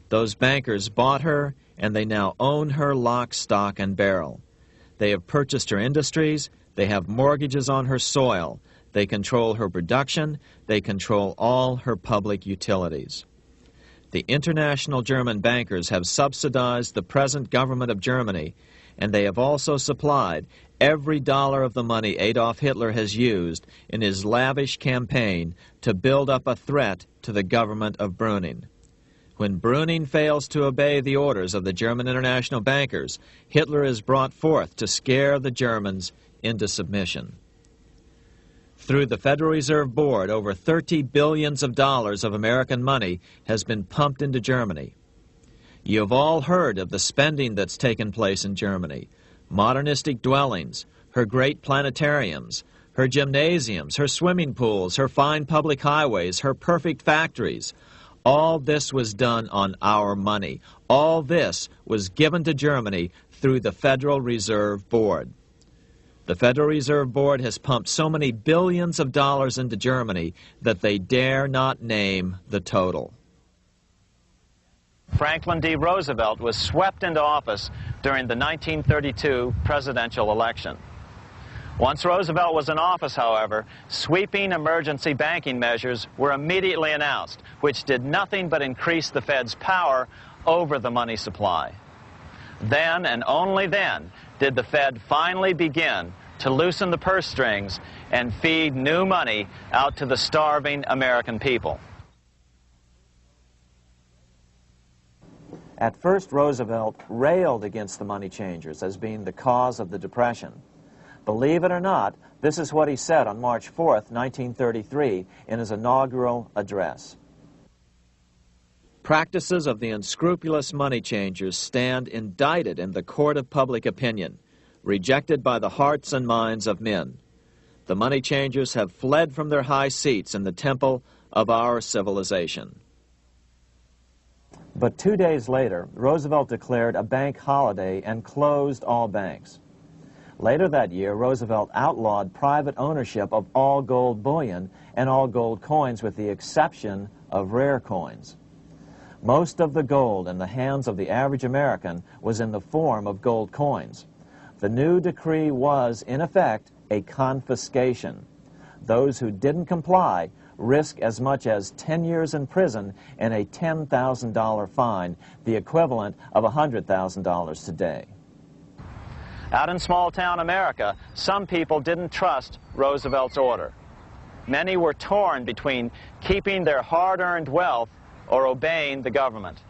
Those bankers bought her, and they now own her lock, stock, and barrel. They have purchased her industries, they have mortgages on her soil, they control her production, they control all her public utilities. The international German bankers have subsidized the present government of Germany, and they have also supplied every dollar of the money Adolf Hitler has used in his lavish campaign to build up a threat to the government of Brüning. When Brüning fails to obey the orders of the German international bankers, Hitler is brought forth to scare the Germans into submission. Through the Federal Reserve Board, over $30 billion of American money has been pumped into Germany. You have all heard of the spending that's taken place in Germany. Modernistic dwellings, her great planetariums, her gymnasiums, her swimming pools, her fine public highways, her perfect factories. All this was done on our money. All this was given to Germany through the Federal Reserve Board. The Federal Reserve Board has pumped so many billions of dollars into Germany that they dare not name the total. Franklin D. Roosevelt was swept into office during the 1932 presidential election. Once Roosevelt was in office, however, sweeping emergency banking measures were immediately announced, which did nothing but increase the Fed's power over the money supply. Then, and only then, did the Fed finally begin to loosen the purse strings and feed new money out to the starving American people. At first, Roosevelt railed against the money changers as being the cause of the Depression. Believe it or not, this is what he said on March 4th, 1933, in his inaugural address. Practices of the unscrupulous money changers stand indicted in the court of public opinion, rejected by the hearts and minds of men. The money changers have fled from their high seats in the temple of our civilization. But 2 days later, Roosevelt declared a bank holiday and closed all banks. Later that year, Roosevelt outlawed private ownership of all gold bullion and all gold coins with the exception of rare coins. Most of the gold in the hands of the average American was in the form of gold coins. The new decree was, in effect, a confiscation. Those who didn't comply risk as much as 10 years in prison and a $10,000 fine, the equivalent of $100,000 today. Out in small-town America, some people didn't trust Roosevelt's order. Many were torn between keeping their hard-earned wealth or obeying the government.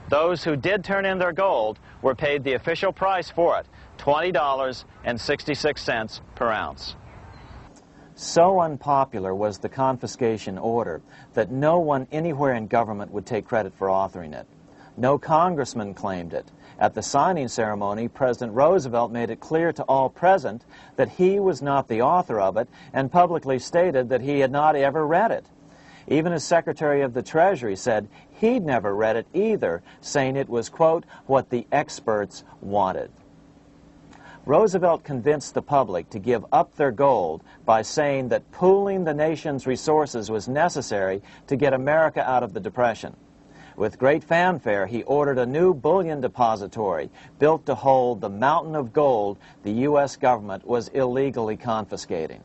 Those who did turn in their gold were paid the official price for it, $20.66 per ounce. So unpopular was the confiscation order that no one anywhere in government would take credit for authoring it. No congressman claimed it. At the signing ceremony, President Roosevelt made it clear to all present that he was not the author of it and publicly stated that he had not ever read it. Even his Secretary of the Treasury said he'd never read it either, saying it was, quote, what the experts wanted. Roosevelt convinced the public to give up their gold by saying that pooling the nation's resources was necessary to get America out of the Depression. With great fanfare, he ordered a new bullion depository built to hold the mountain of gold the U.S. government was illegally confiscating.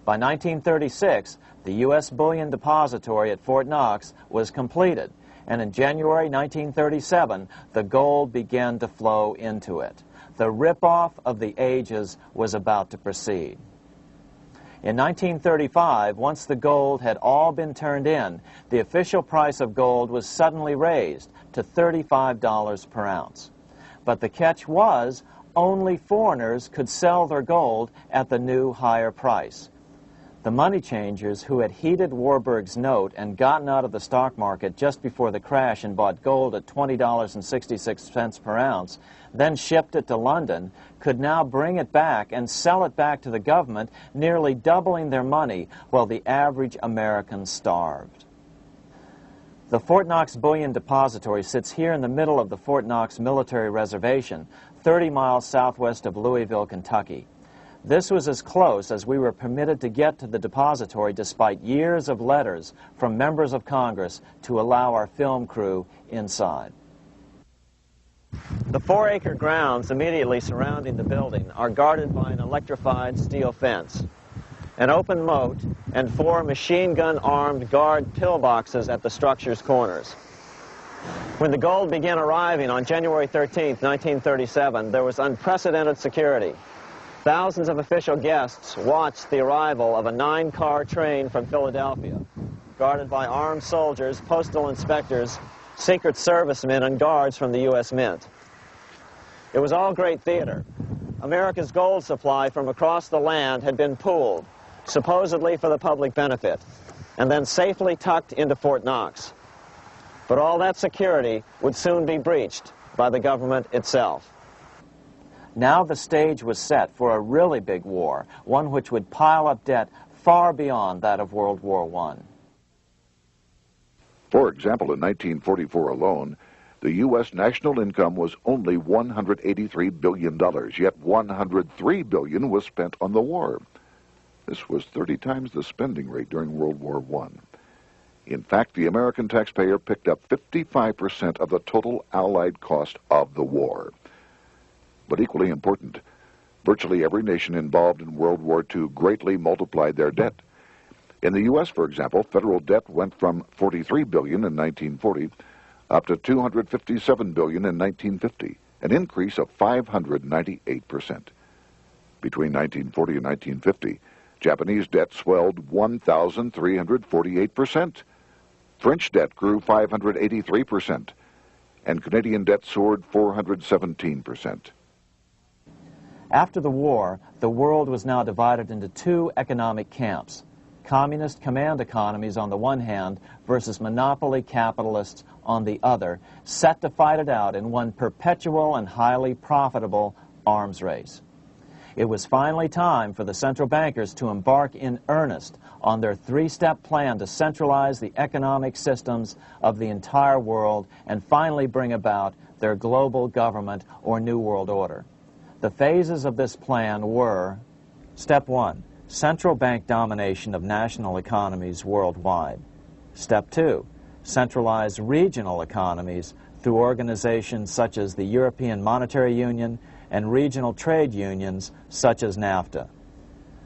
By 1936, the U.S. Bullion Depository at Fort Knox was completed, and in January 1937, the gold began to flow into it. The rip-off of the ages was about to proceed. In 1935, once the gold had all been turned in, the official price of gold was suddenly raised to $35 per ounce. But the catch was, only foreigners could sell their gold at the new higher price. The money changers who had heeded Warburg's note and gotten out of the stock market just before the crash and bought gold at $20.66 per ounce, then shipped it to London, could now bring it back and sell it back to the government, nearly doubling their money while the average American starved. The Fort Knox Bullion Depository sits here in the middle of the Fort Knox Military Reservation, 30 miles southwest of Louisville, Kentucky. This was as close as we were permitted to get to the depository despite years of letters from members of Congress to allow our film crew inside. The 4-acre grounds immediately surrounding the building are guarded by an electrified steel fence, an open moat, and 4 machine-gun-armed guard pillboxes at the structure's corners. When the gold began arriving on January 13, 1937, there was unprecedented security. Thousands of official guests watched the arrival of a 9-car train from Philadelphia, guarded by armed soldiers, postal inspectors, Secret Servicemen, and guards from the U.S. Mint. It was all great theater. America's gold supply from across the land had been pooled, supposedly for the public benefit, and then safely tucked into Fort Knox. But all that security would soon be breached by the government itself. Now the stage was set for a really big war, one which would pile up debt far beyond that of World War I. For example, in 1944 alone, the U.S. national income was only $183 billion, yet $103 billion was spent on the war. This was 30 times the spending rate during World War I. In fact, the American taxpayer picked up 55% of the total Allied cost of the war. But equally important, virtually every nation involved in World War II greatly multiplied their debt. In the U.S., for example, federal debt went from $43 billion in 1940 up to $257 billion in 1950, an increase of 598%. Between 1940 and 1950, Japanese debt swelled 1,348%. French debt grew 583%, and Canadian debt soared 417%. After the war, the world was now divided into two economic camps: communist command economies on the one hand versus monopoly capitalists on the other, set to fight it out in one perpetual and highly profitable arms race. It was finally time for the central bankers to embark in earnest on their three-step plan to centralize the economic systems of the entire world and finally bring about their global government or New World Order. The phases of this plan were: Step 1, central bank domination of national economies worldwide. Step 2, centralize regional economies through organizations such as the European Monetary Union and regional trade unions such as NAFTA.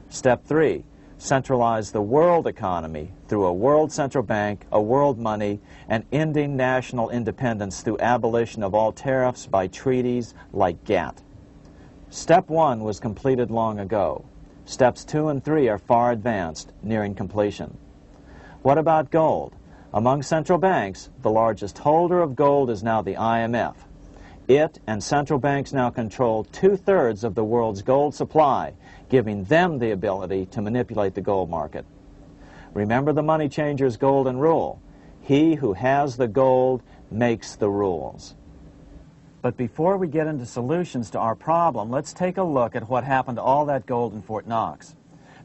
Step 3, centralize the world economy through a world central bank, a world money, and ending national independence through abolition of all tariffs by treaties like GATT. Step 1 was completed long ago. Steps 2 and 3 are far advanced, nearing completion. What about gold? Among central banks, the largest holder of gold is now the IMF. It and central banks now control 2/3 of the world's gold supply, giving them the ability to manipulate the gold market. Remember the money changer's golden rule: he who has the gold makes the rules. But before we get into solutions to our problem, let's take a look at what happened to all that gold in Fort Knox.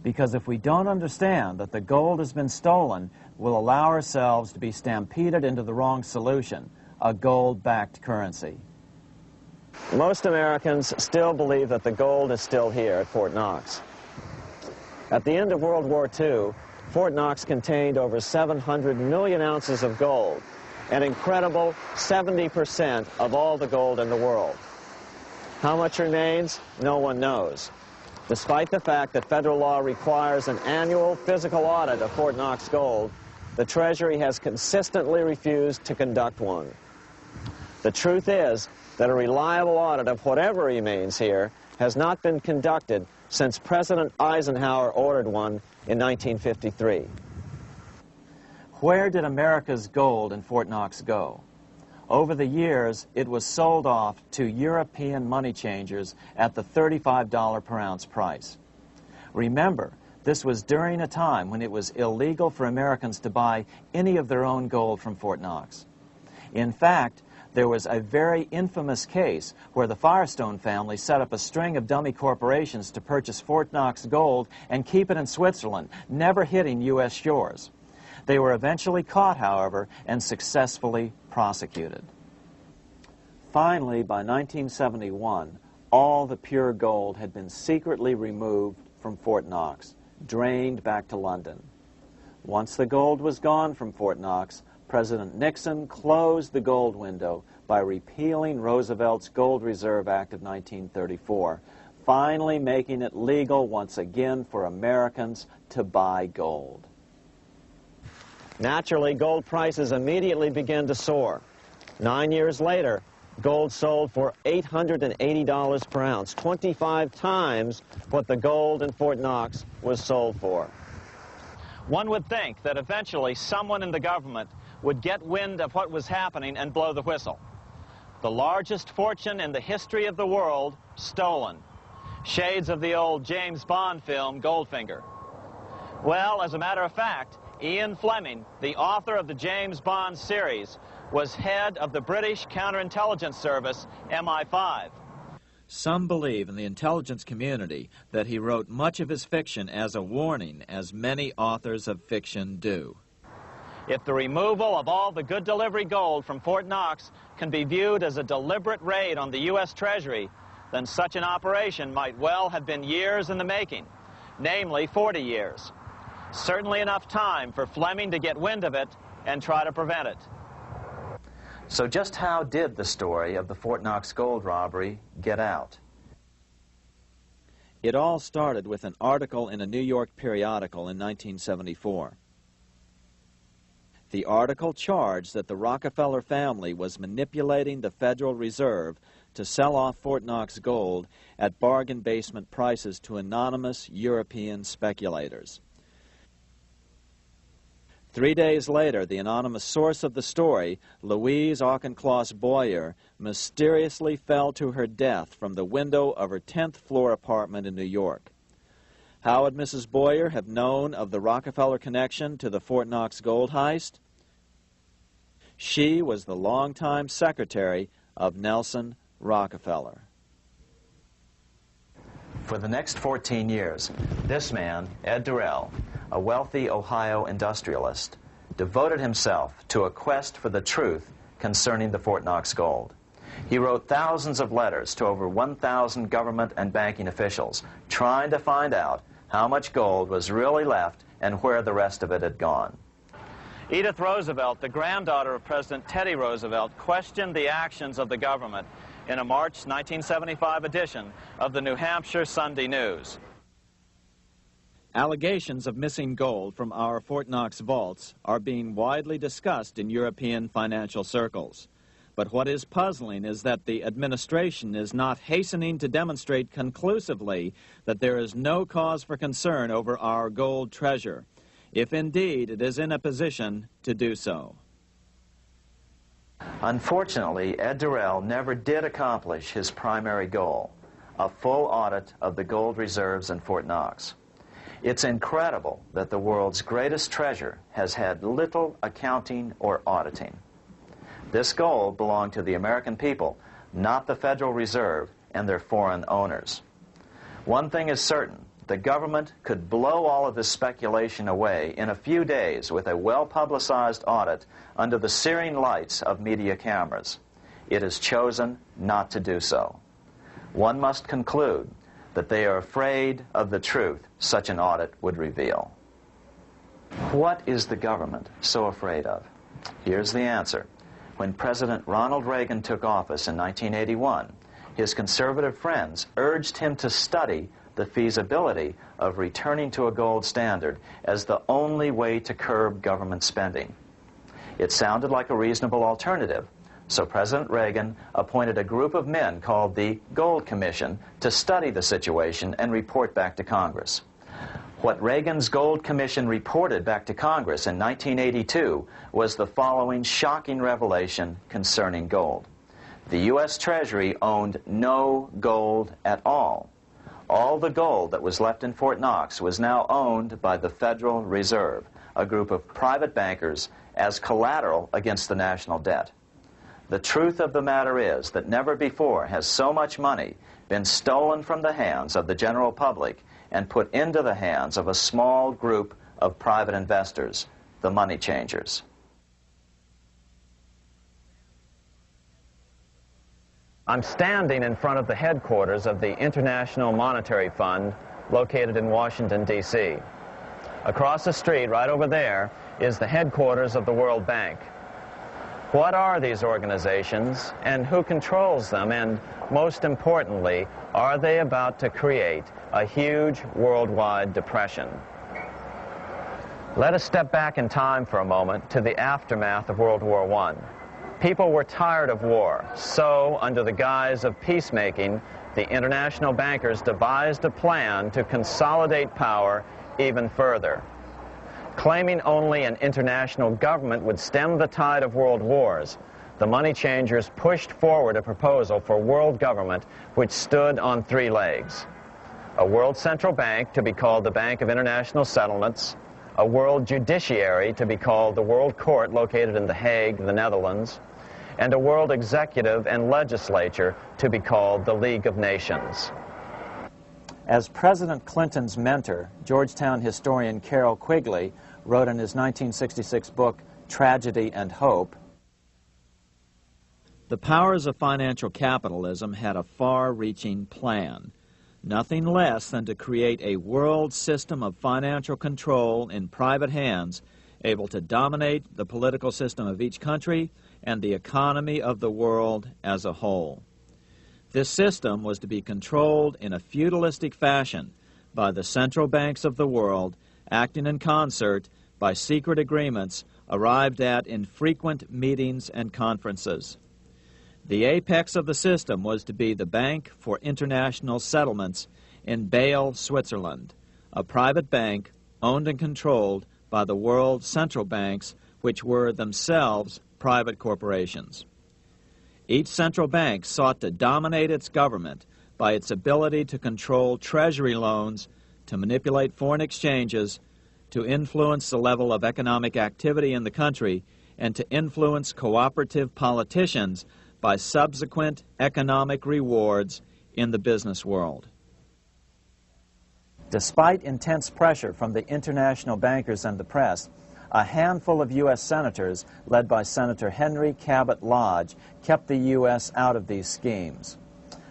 Because if we don't understand that the gold has been stolen, we'll allow ourselves to be stampeded into the wrong solution: a gold-backed currency. Most Americans still believe that the gold is still here at Fort Knox. At the end of World War II, Fort Knox contained over 700 million ounces of gold, an incredible 70% of all the gold in the world. How much remains? No one knows. Despite the fact that federal law requires an annual physical audit of Fort Knox gold, the Treasury has consistently refused to conduct one. The truth is that a reliable audit of whatever remains here has not been conducted since President Eisenhower ordered one in 1953. Where did America's gold in Fort Knox go? Over the years, it was sold off to European money changers at the $35 per ounce price. Remember, this was during a time when it was illegal for Americans to buy any of their own gold from Fort Knox. In fact, there was a very infamous case where the Firestone family set up a string of dummy corporations to purchase Fort Knox gold and keep it in Switzerland, never hitting U.S. shores. They were eventually caught, however, and successfully prosecuted. Finally, by 1971, all the pure gold had been secretly removed from Fort Knox, drained back to London. Once the gold was gone from Fort Knox, President Nixon closed the gold window by repealing Roosevelt's Gold Reserve Act of 1934, finally making it legal once again for Americans to buy gold. Naturally, gold prices immediately began to soar. 9 years later, gold sold for $880 per ounce, 25 times what the gold in Fort Knox was sold for. One would think that eventually someone in the government would get wind of what was happening and blow the whistle. The largest fortune in the history of the world stolen. Shades of the old James Bond film, Goldfinger. Well, as a matter of fact, Ian Fleming, the author of the James Bond series, was head of the British counterintelligence service, MI5. Some believe in the intelligence community that he wrote much of his fiction as a warning, as many authors of fiction do. If the removal of all the good delivery gold from Fort Knox can be viewed as a deliberate raid on the U.S. Treasury, then such an operation might well have been years in the making, namely 40 years. Certainly enough time for Fleming to get wind of it and try to prevent it. So just how did the story of the Fort Knox gold robbery get out? It all started with an article in a New York periodical in 1974. The article charged that the Rockefeller family was manipulating the Federal Reserve to sell off Fort Knox gold at bargain basement prices to anonymous European speculators. 3 days later, the anonymous source of the story, Louise Auchincloss Boyer, mysteriously fell to her death from the window of her 10th floor apartment in New York. How would Mrs. Boyer have known of the Rockefeller connection to the Fort Knox gold heist? She was the longtime secretary of Nelson Rockefeller. For the next 14 years, this man, Ed Durrell, a wealthy Ohio industrialist, devoted himself to a quest for the truth concerning the Fort Knox gold. He wrote thousands of letters to over 1,000 government and banking officials, trying to find out how much gold was really left and where the rest of it had gone. Edith Roosevelt, the granddaughter of President Teddy Roosevelt, questioned the actions of the government in a March 1975 edition of the New Hampshire Sunday News. Allegations of missing gold from our Fort Knox vaults are being widely discussed in European financial circles. But what is puzzling is that the administration is not hastening to demonstrate conclusively that there is no cause for concern over our gold treasure, if indeed it is in a position to do so. Unfortunately, Ed Durrell never did accomplish his primary goal, a full audit of the gold reserves in Fort Knox. It's incredible that the world's greatest treasure has had little accounting or auditing. This gold belonged to the American people, not the Federal Reserve and their foreign owners. One thing is certain, the government could blow all of this speculation away in a few days with a well-publicized audit under the searing lights of media cameras. It has chosen not to do so. One must conclude that they are afraid of the truth such an audit would reveal. What is the government so afraid of? Here's the answer. When President Ronald Reagan took office in 1981, his conservative friends urged him to study the feasibility of returning to a gold standard as the only way to curb government spending. It sounded like a reasonable alternative, so President Reagan appointed a group of men called the Gold Commission to study the situation and report back to Congress. What Reagan's Gold Commission reported back to Congress in 1982 was the following shocking revelation concerning gold. The U.S. Treasury owned no gold at all. All the gold that was left in Fort Knox was now owned by the Federal Reserve, a group of private bankers, as collateral against the national debt. The truth of the matter is that never before has so much money been stolen from the hands of the general public and put into the hands of a small group of private investors, the money changers. I'm standing in front of the headquarters of the International Monetary Fund located in Washington, D.C. Across the street, right over there, is the headquarters of the World Bank. What are these organizations and who controls them? And most importantly, are they about to create a huge worldwide depression? Let us step back in time for a moment to the aftermath of World War I. People were tired of war, so under the guise of peacemaking, the international bankers devised a plan to consolidate power even further. Claiming only an international government would stem the tide of world wars, the money changers pushed forward a proposal for world government which stood on three legs. A world central bank to be called the Bank of International Settlements, a world judiciary to be called the World Court located in The Hague, the Netherlands, and a world executive and legislature to be called the League of Nations. As President Clinton's mentor, Georgetown historian Carroll Quigley wrote in his 1966 book, Tragedy and Hope, the powers of financial capitalism had a far-reaching plan, nothing less than to create a world system of financial control in private hands, able to dominate the political system of each country and the economy of the world as a whole. This system was to be controlled in a feudalistic fashion by the central banks of the world, acting in concert by secret agreements arrived at in frequent meetings and conferences. The apex of the system was to be the Bank for International Settlements in Bâle, Switzerland, a private bank owned and controlled by the world central banks, which were themselves private corporations. Each central bank sought to dominate its government by its ability to control treasury loans, to manipulate foreign exchanges, to influence the level of economic activity in the country, and to influence cooperative politicians by subsequent economic rewards in the business world. Despite intense pressure from the international bankers and the press, a handful of U.S. senators, led by Senator Henry Cabot Lodge, kept the U.S. out of these schemes.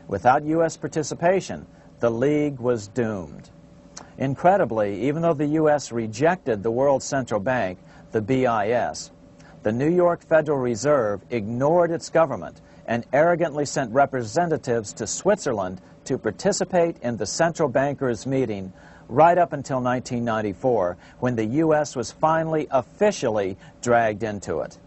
Without U.S. participation, the League was doomed. Incredibly, even though the U.S. rejected the World Central Bank, the BIS, the New York Federal Reserve ignored its government and arrogantly sent representatives to Switzerland to participate in the central bankers' meeting right up until 1994, when the U.S. was finally officially dragged into it.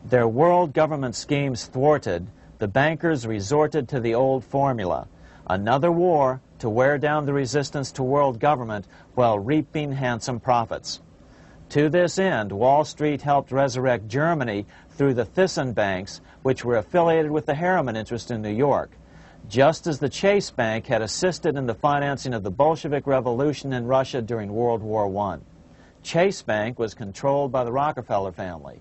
Their world government schemes thwarted, the bankers resorted to the old formula: another war to wear down the resistance to world government while reaping handsome profits. To this end, Wall Street helped resurrect Germany through the Thyssen banks, which were affiliated with the Harriman interest in New York, just as the Chase Bank had assisted in the financing of the Bolshevik Revolution in Russia during World War I. Chase Bank was controlled by the Rockefeller family.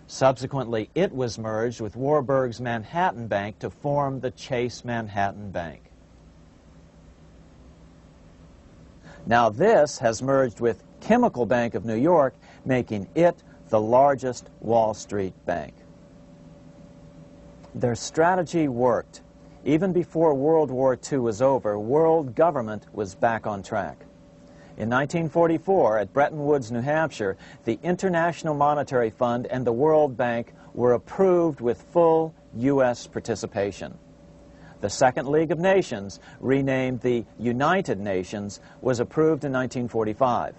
Subsequently, it was merged with Warburg's Manhattan Bank to form the Chase Manhattan Bank. Now this has merged with Chemical Bank of New York, making it the largest Wall Street bank. Their strategy worked. Even before World War II was over, world government was back on track. In 1944, at Bretton Woods, New Hampshire, the International Monetary Fund and the World Bank were approved with full U.S. participation. The Second League of Nations, renamed the United Nations, was approved in 1945.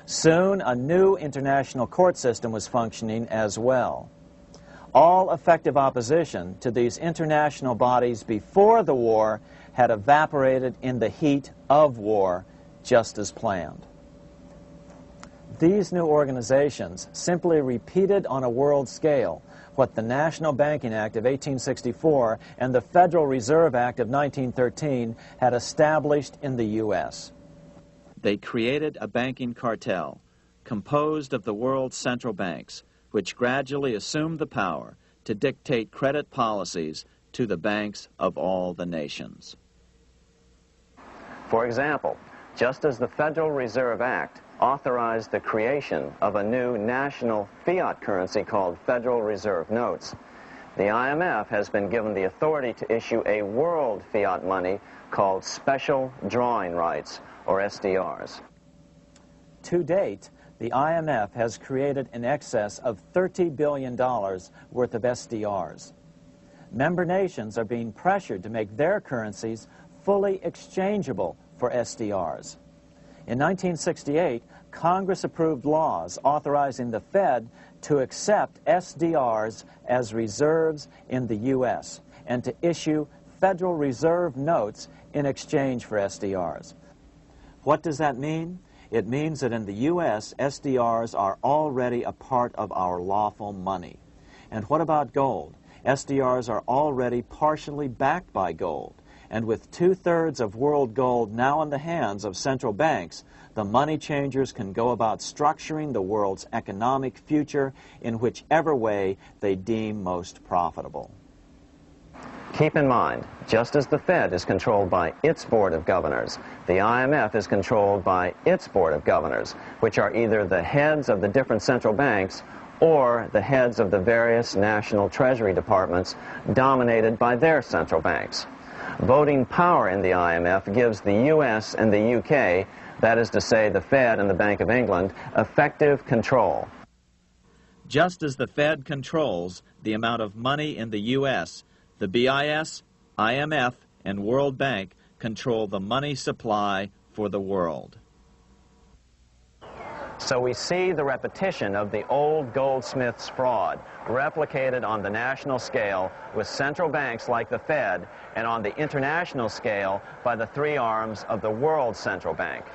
Soon, a new international court system was functioning as well. All effective opposition to these international bodies before the war had evaporated in the heat of war, just as planned. These new organizations simply repeated on a world scale what the National Banking Act of 1864 and the Federal Reserve Act of 1913 had established in the U.S. They created a banking cartel composed of the world's central banks, which gradually assumed the power to dictate credit policies to the banks of all the nations. For example, just as the Federal Reserve Act authorized the creation of a new national fiat currency called Federal Reserve Notes, the IMF has been given the authority to issue a world fiat money called Special Drawing Rights, or SDRs. To date, the IMF has created in excess of $30 billion worth of SDRs. Member nations are being pressured to make their currencies fully exchangeable for SDRs. In 1968, Congress approved laws authorizing the Fed to accept SDRs as reserves in the U.S. and to issue Federal Reserve notes in exchange for SDRs. What does that mean? It means that in the U.S., SDRs are already a part of our lawful money. And what about gold? SDRs are already partially backed by gold. And with 2/3 of world gold now in the hands of central banks, the money changers can go about structuring the world's economic future in whichever way they deem most profitable. Keep in mind, just as the Fed is controlled by its Board of Governors, the IMF is controlled by its Board of Governors, which are either the heads of the different central banks or the heads of the various national treasury departments dominated by their central banks. Voting power in the IMF gives the U.S. and the UK, that is to say the Fed and the Bank of England, effective control. Just as the Fed controls the amount of money in the U.S., the BIS, IMF, and World Bank control the money supply for the world. So we see the repetition of the old goldsmith's fraud replicated on the national scale with central banks like the Fed and on the international scale by the three arms of the world central bank.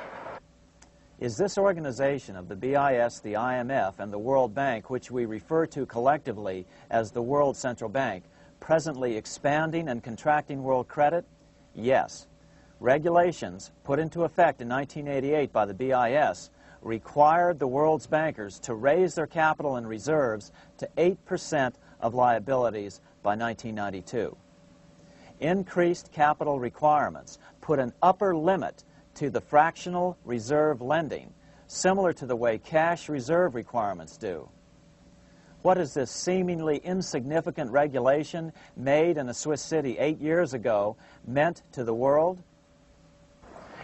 Is this organization of the BIS, the IMF, and the World Bank, which we refer to collectively as the World Central Bank, presently expanding and contracting world credit? Yes. Regulations put into effect in 1988 by the BIS required the world's bankers to raise their capital and reserves to 8% of liabilities by 1992. Increased capital requirements put an upper limit to the fractional reserve lending, similar to the way cash reserve requirements do. What has this seemingly insignificant regulation made in a Swiss city 8 years ago meant to the world?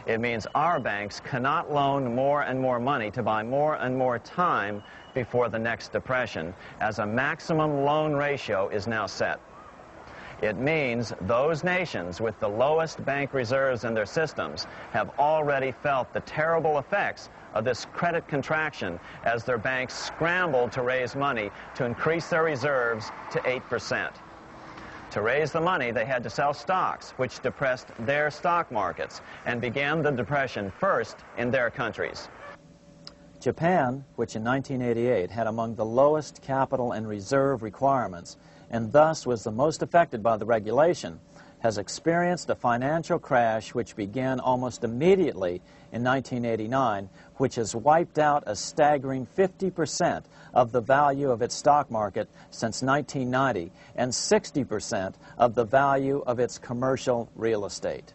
It means our banks cannot loan more and more money to buy more and more time before the next depression, as a maximum loan ratio is now set. It means those nations with the lowest bank reserves in their systems have already felt the terrible effects of this credit contraction as their banks scrambled to raise money to increase their reserves to 8%. To raise the money, they had to sell stocks, which depressed their stock markets and began the depression first in their countries. Japan, which in 1988 had among the lowest capital and reserve requirements and thus was the most affected by the regulation, has experienced a financial crash which began almost immediately in 1989, which has wiped out a staggering 50% of the value of its stock market since 1990 and 60% of the value of its commercial real estate.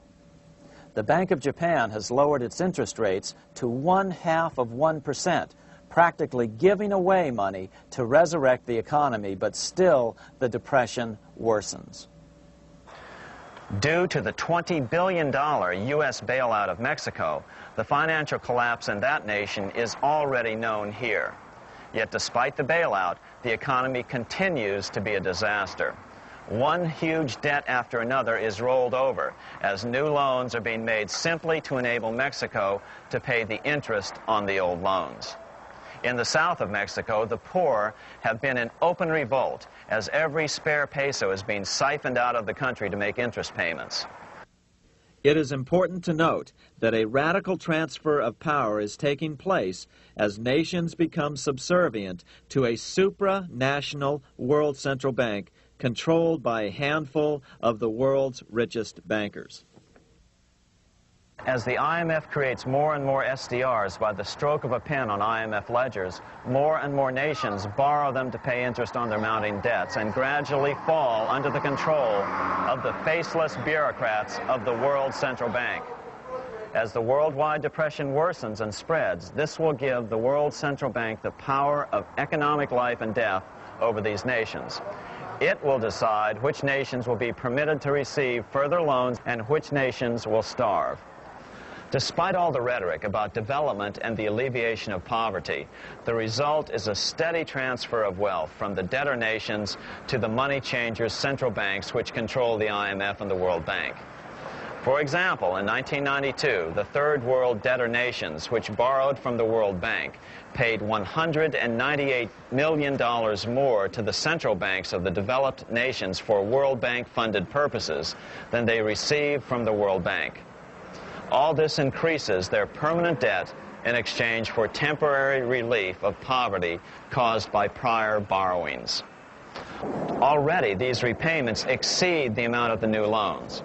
The Bank of Japan has lowered its interest rates to 0.5%, practically giving away money to resurrect the economy, but still the depression worsens. Due to the $20 billion U.S. bailout of Mexico, the financial collapse in that nation is already known here. Yet despite the bailout, the economy continues to be a disaster. One huge debt after another is rolled over as new loans are being made simply to enable Mexico to pay the interest on the old loans. In the south of Mexico, the poor have been in open revolt as every spare peso is being siphoned out of the country to make interest payments. It is important to note that a radical transfer of power is taking place as nations become subservient to a supranational world central bank controlled by a handful of the world's richest bankers. As the IMF creates more and more SDRs by the stroke of a pen on IMF ledgers, more and more nations borrow them to pay interest on their mounting debts and gradually fall under the control of the faceless bureaucrats of the World Central Bank. As the worldwide depression worsens and spreads, this will give the World Central Bank the power of economic life and death over these nations. It will decide which nations will be permitted to receive further loans and which nations will starve. Despite all the rhetoric about development and the alleviation of poverty, the result is a steady transfer of wealth from the debtor nations to the money changers' central banks which control the IMF and the World Bank. For example, in 1992, the Third World debtor nations, which borrowed from the World Bank, paid $198 million more to the central banks of the developed nations for World Bank-funded purposes than they received from the World Bank. All this increases their permanent debt in exchange for temporary relief of poverty caused by prior borrowings. Already, these repayments exceed the amount of the new loans.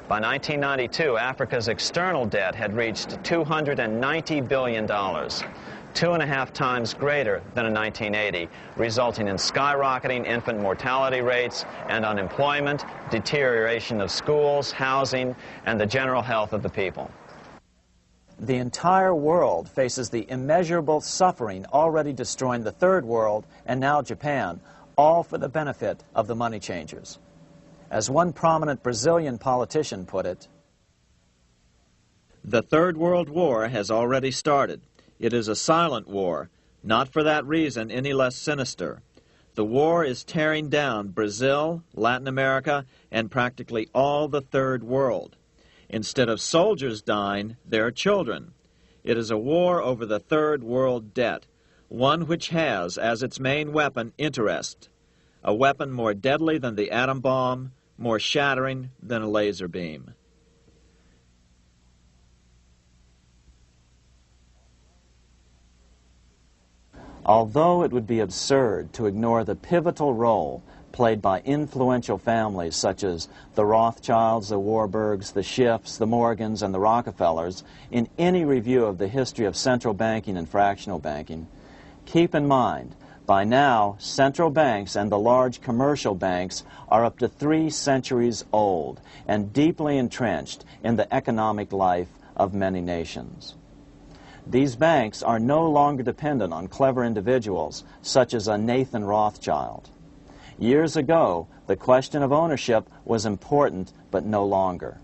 By 1992, Africa's external debt had reached $290 billion, 2.5 times greater than in 1980, resulting in skyrocketing infant mortality rates and unemployment, deterioration of schools, housing, and the general health of the people. The entire world faces the immeasurable suffering already destroying the Third World and now Japan, all for the benefit of the money changers. As one prominent Brazilian politician put it, "The Third World War has already started. It is a silent war, not for that reason any less sinister. The war is tearing down Brazil, Latin America, and practically all the Third World. Instead of soldiers dying, there are children. It is a war over the Third World debt, one which has as its main weapon interest, a weapon more deadly than the atom bomb, more shattering than a laser beam." Although it would be absurd to ignore the pivotal role played by influential families such as the Rothschilds, the Warburgs, the Schiffs, the Morgans, and the Rockefellers in any review of the history of central banking and fractional banking, keep in mind, by now, central banks and the large commercial banks are up to 3 centuries old and deeply entrenched in the economic life of many nations. These banks are no longer dependent on clever individuals such as a Nathan Rothschild. Years ago, the question of ownership was important, but no longer.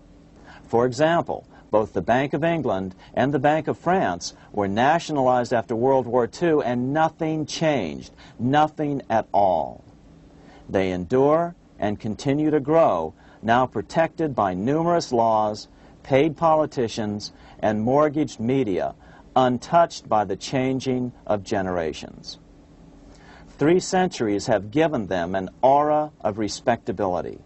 For example, both the Bank of England and the Bank of France were nationalized after World War II, and nothing changed, nothing at all. They endure and continue to grow, now protected by numerous laws, paid politicians, and mortgaged media, untouched by the changing of generations. 3 centuries have given them an aura of respectability.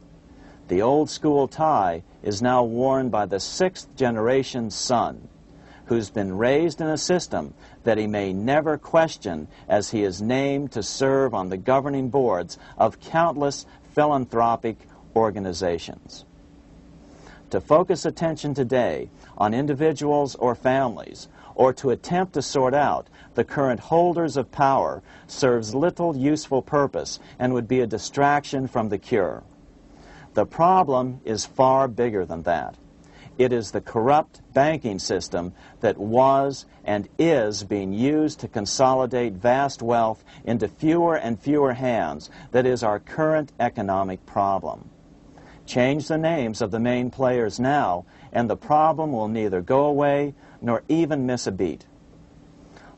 The old school tie is now worn by the 6th generation son, who's been raised in a system that he may never question, as he is named to serve on the governing boards of countless philanthropic organizations. To focus attention today on individuals or families, or to attempt to sort out the current holders of power, serves little useful purpose and would be a distraction from the cure. The problem is far bigger than that. It is the corrupt banking system that was and is being used to consolidate vast wealth into fewer and fewer hands that is our current economic problem. Change the names of the main players now, and the problem will neither go away nor even miss a beat.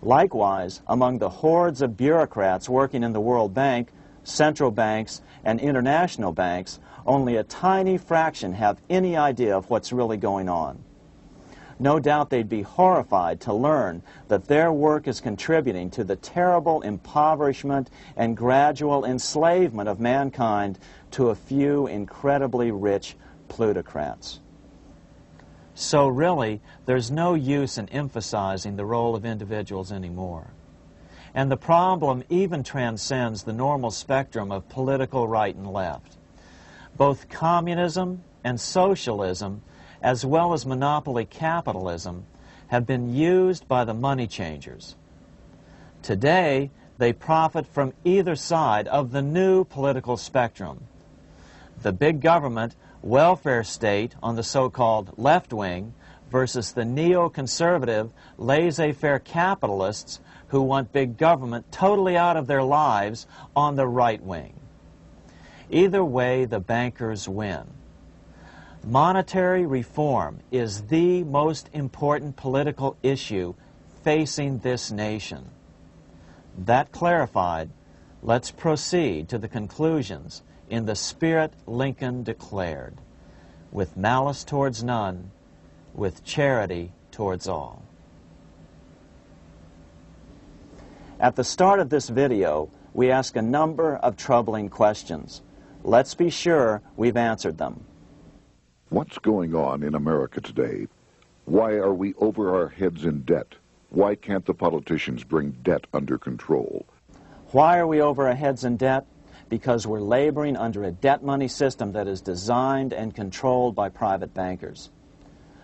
Likewise, among the hordes of bureaucrats working in the World Bank, central banks, and international banks, only a tiny fraction have any idea of what's really going on. No doubt they'd be horrified to learn that their work is contributing to the terrible impoverishment and gradual enslavement of mankind to a few incredibly rich plutocrats. So really, there's no use in emphasizing the role of individuals anymore. And the problem even transcends the normal spectrum of political right and left. Both communism and socialism, as well as monopoly capitalism, have been used by the money changers. Today, they profit from either side of the new political spectrum. The big government welfare state on the so-called left wing versus the neoconservative laissez-faire capitalists who want big government totally out of their lives on the right wing. Either way, the bankers win. Monetary reform is the most important political issue facing this nation. That clarified, let's proceed to the conclusions in the spirit Lincoln declared, with malice towards none, with charity towards all. At the start of this video, we ask a number of troubling questions. Let's be sure we've answered them. What's going on in America today? Why are we over our heads in debt? Why can't the politicians bring debt under control? Why are we over our heads in debt? Because we're laboring under a debt money system that is designed and controlled by private bankers.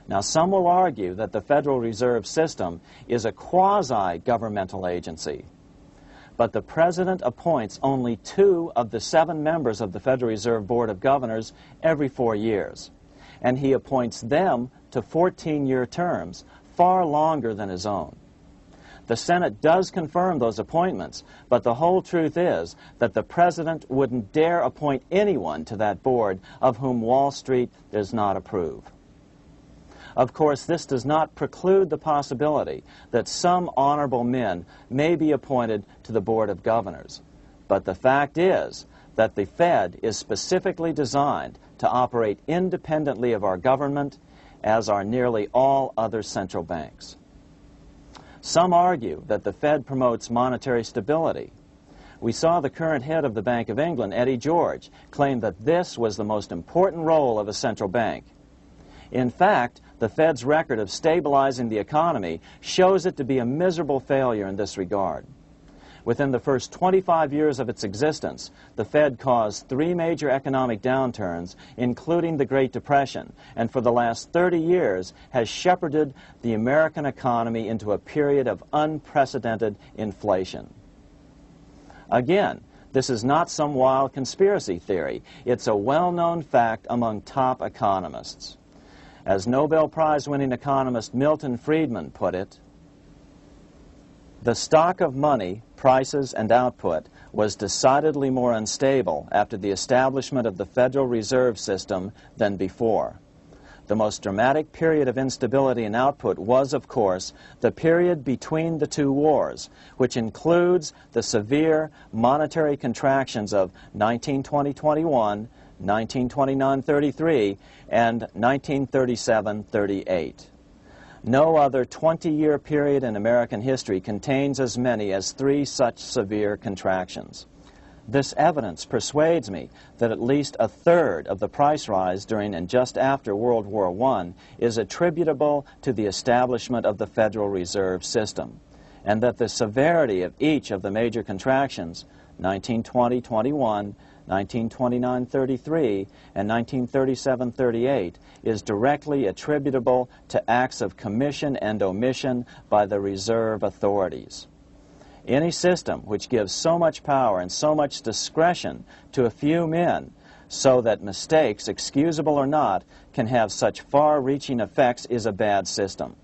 Now, some will argue that the Federal Reserve System is a quasi-governmental agency. But the President appoints only 2 of the 7 members of the Federal Reserve Board of Governors every 4 years. And he appoints them to 14-year terms, far longer than his own. The Senate does confirm those appointments, but the whole truth is that the President wouldn't dare appoint anyone to that board of whom Wall Street does not approve. Of course, this does not preclude the possibility that some honorable men may be appointed to the Board of Governors. But the fact is that the Fed is specifically designed to operate independently of our government, as are nearly all other central banks. Some argue that the Fed promotes monetary stability. We saw the current head of the Bank of England, Eddie George, claim that this was the most important role of a central bank. In fact, the Fed's record of stabilizing the economy shows it to be a miserable failure in this regard. Within the first 25 years of its existence, the Fed caused 3 major economic downturns, including the Great Depression, and for the last 30 years has shepherded the American economy into a period of unprecedented inflation. Again, this is not some wild conspiracy theory. It's a well-known fact among top economists. As Nobel Prize-winning economist Milton Friedman put it, the stock of money, prices, and output was decidedly more unstable after the establishment of the Federal Reserve System than before. The most dramatic period of instability in output was, of course, the period between the 2 wars, which includes the severe monetary contractions of 1920-21, 1929-33, and 1937-38. No other 20-year period in American history contains as many as 3 such severe contractions. This evidence persuades me that at least a third of the price rise during and just after World War I is attributable to the establishment of the Federal Reserve System, and that the severity of each of the major contractions, 1920-21, 1929-33, and 1937-38, is directly attributable to acts of commission and omission by the reserve authorities. Any system which gives so much power and so much discretion to a few men so that mistakes, excusable or not, can have such far-reaching effects is a bad system.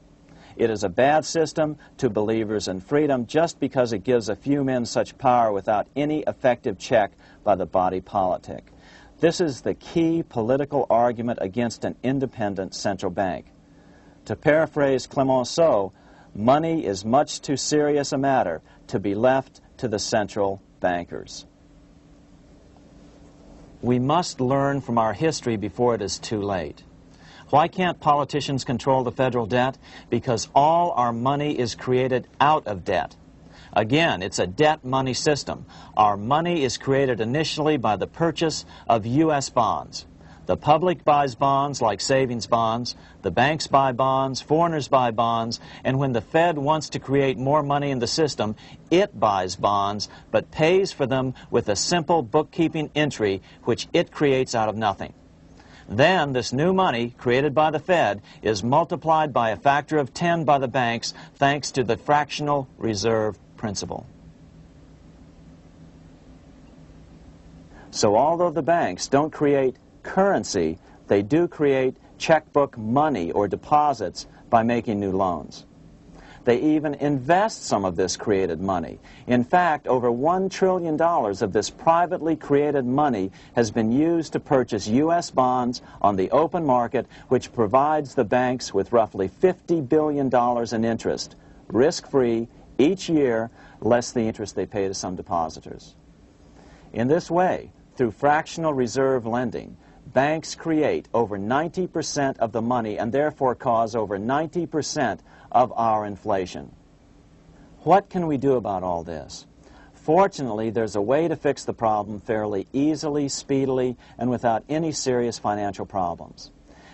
It is a bad system to believers in freedom just because it gives a few men such power without any effective check by the body politic. This is the key political argument against an independent central bank. To paraphrase Clemenceau, money is much too serious a matter to be left to the central bankers. We must learn from our history before it is too late. Why can't politicians control the federal debt? Because all our money is created out of debt. Again, it's a debt money system. Our money is created initially by the purchase of U.S. bonds. The public buys bonds like savings bonds, the banks buy bonds, foreigners buy bonds, and when the Fed wants to create more money in the system, it buys bonds, but pays for them with a simple bookkeeping entry which it creates out of nothing. Then this new money, created by the Fed, is multiplied by a factor of 10 by the banks thanks to the fractional reserve principle. So although the banks don't create currency, they do create checkbook money or deposits by making new loans. They even invest some of this created money. In fact, over $1 trillion of this privately created money has been used to purchase U.S. bonds on the open market, which provides the banks with roughly $50 billion in interest, risk-free, each year, less the interest they pay to some depositors. In this way, through fractional reserve lending, banks create over 90% of the money and therefore cause over 90% of our inflation. What can we do about all this? Fortunately, there's a way to fix the problem fairly easily, speedily, and without any serious financial problems.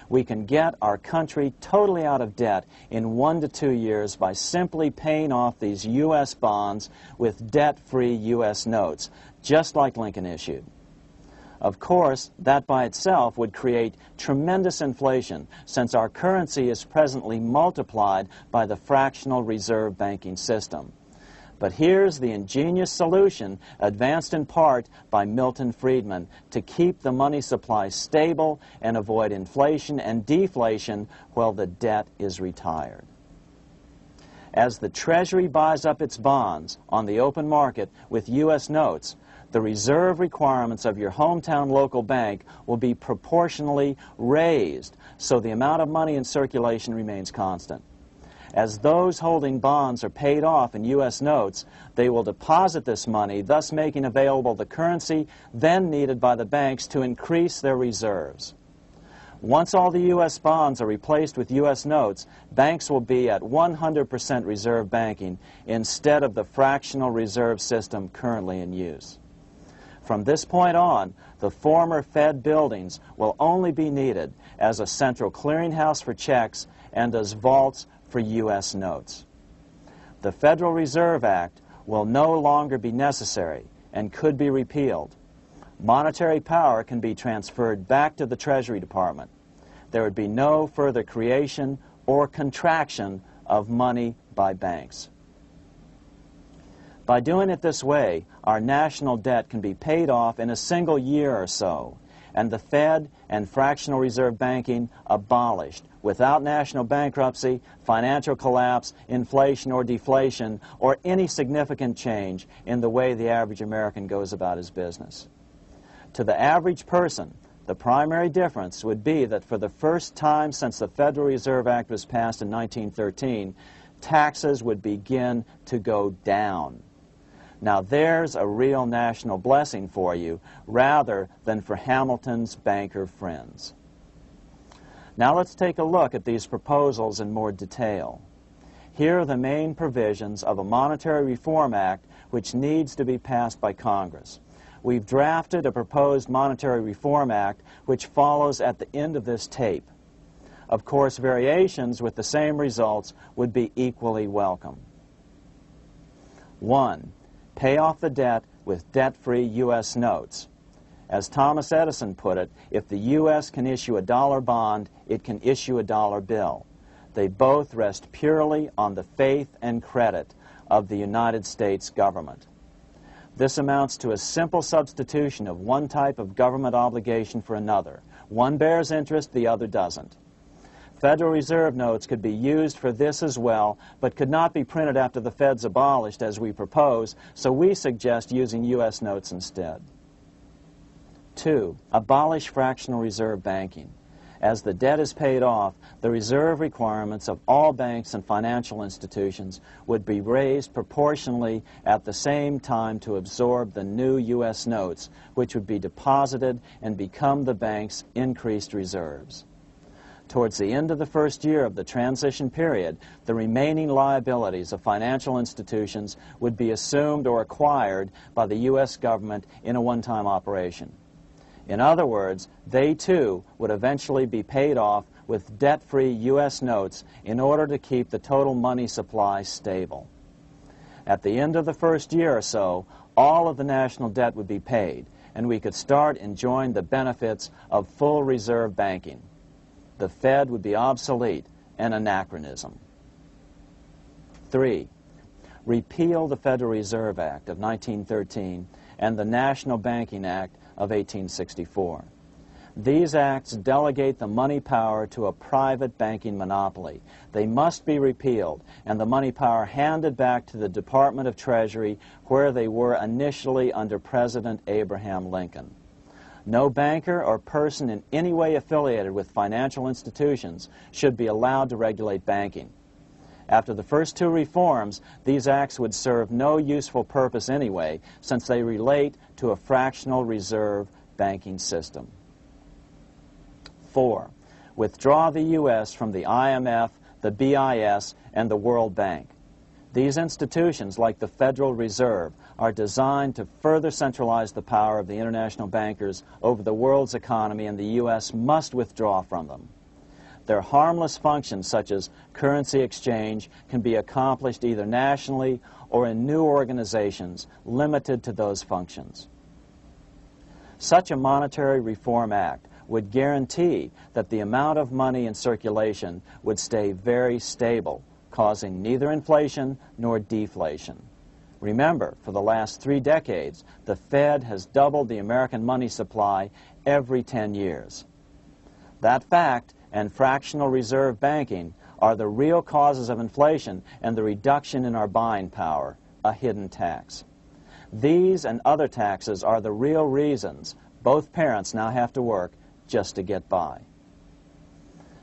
We can get our country totally out of debt in 1 to 2 years by simply paying off these U.S. bonds with debt-free U.S. notes, just like Lincoln issued. Of course, that by itself would create tremendous inflation, since our currency is presently multiplied by the fractional reserve banking system. But here's the ingenious solution, advanced in part by Milton Friedman, to keep the money supply stable and avoid inflation and deflation while the debt is retired. As the Treasury buys up its bonds on the open market with U.S. notes, the reserve requirements of your hometown local bank will be proportionally raised, so the amount of money in circulation remains constant. As those holding bonds are paid off in U.S. notes, they will deposit this money, thus making available the currency then needed by the banks to increase their reserves. Once all the U.S. bonds are replaced with U.S. notes, banks will be at 100% reserve banking instead of the fractional reserve system currently in use. From this point on, the former Fed buildings will only be needed as a central clearinghouse for checks and as vaults for U.S. notes. The Federal Reserve Act will no longer be necessary and could be repealed. Monetary power can be transferred back to the Treasury Department. There would be no further creation or contraction of money by banks. By doing it this way, our national debt can be paid off in a single year or so, and the Fed and fractional reserve banking abolished without national bankruptcy, financial collapse, inflation or deflation, or any significant change in the way the average American goes about his business. To the average person, the primary difference would be that for the first time since the Federal Reserve Act was passed in 1913, taxes would begin to go down. Now there's a real national blessing for you, rather than for Hamilton's banker friends. Now let's take a look at these proposals in more detail. Here are the main provisions of a Monetary Reform Act which needs to be passed by Congress. We've drafted a proposed Monetary Reform Act which follows at the end of this tape. Of course, variations with the same results would be equally welcome. 1. Pay off the debt with debt-free U.S. notes. As Thomas Edison put it, if the U.S. can issue a dollar bond, it can issue a dollar bill. They both rest purely on the faith and credit of the United States government. This amounts to a simple substitution of one type of government obligation for another. One bears interest, the other doesn't. Federal Reserve notes could be used for this as well, but could not be printed after the Fed's abolished as we propose, so we suggest using U.S. notes instead. 2. Abolish fractional reserve banking. As the debt is paid off, the reserve requirements of all banks and financial institutions would be raised proportionally at the same time to absorb the new U.S. notes, which would be deposited and become the bank's increased reserves. Towards the end of the first year of the transition period, the remaining liabilities of financial institutions would be assumed or acquired by the U.S. government in a one-time operation. In other words, they too would eventually be paid off with debt-free U.S. notes in order to keep the total money supply stable. At the end of the first year or so, all of the national debt would be paid, and we could start enjoying the benefits of full reserve banking. The Fed would be obsolete, an anachronism. 3. Repeal the Federal Reserve Act of 1913 and the National Banking Act of 1864. These acts delegate the money power to a private banking monopoly. They must be repealed, and the money power handed back to the Department of Treasury, where they were initially under President Abraham Lincoln. No banker or person in any way affiliated with financial institutions should be allowed to regulate banking. After the first two reforms, these acts would serve no useful purpose anyway, since they relate to a fractional reserve banking system. 4. Withdraw the U.S. from the IMF, the BIS, and the World Bank. These institutions, like the Federal Reserve, are designed to further centralize the power of the international bankers over the world's economy, and the U.S. must withdraw from them. Their harmless functions, such as currency exchange, can be accomplished either nationally or in new organizations limited to those functions. Such a Monetary Reform Act would guarantee that the amount of money in circulation would stay very stable, causing neither inflation nor deflation. Remember, for the last 3 decades, the Fed has doubled the American money supply every 10 years. That fact and fractional reserve banking are the real causes of inflation and the reduction in our buying power, a hidden tax. These and other taxes are the real reasons both parents now have to work just to get by.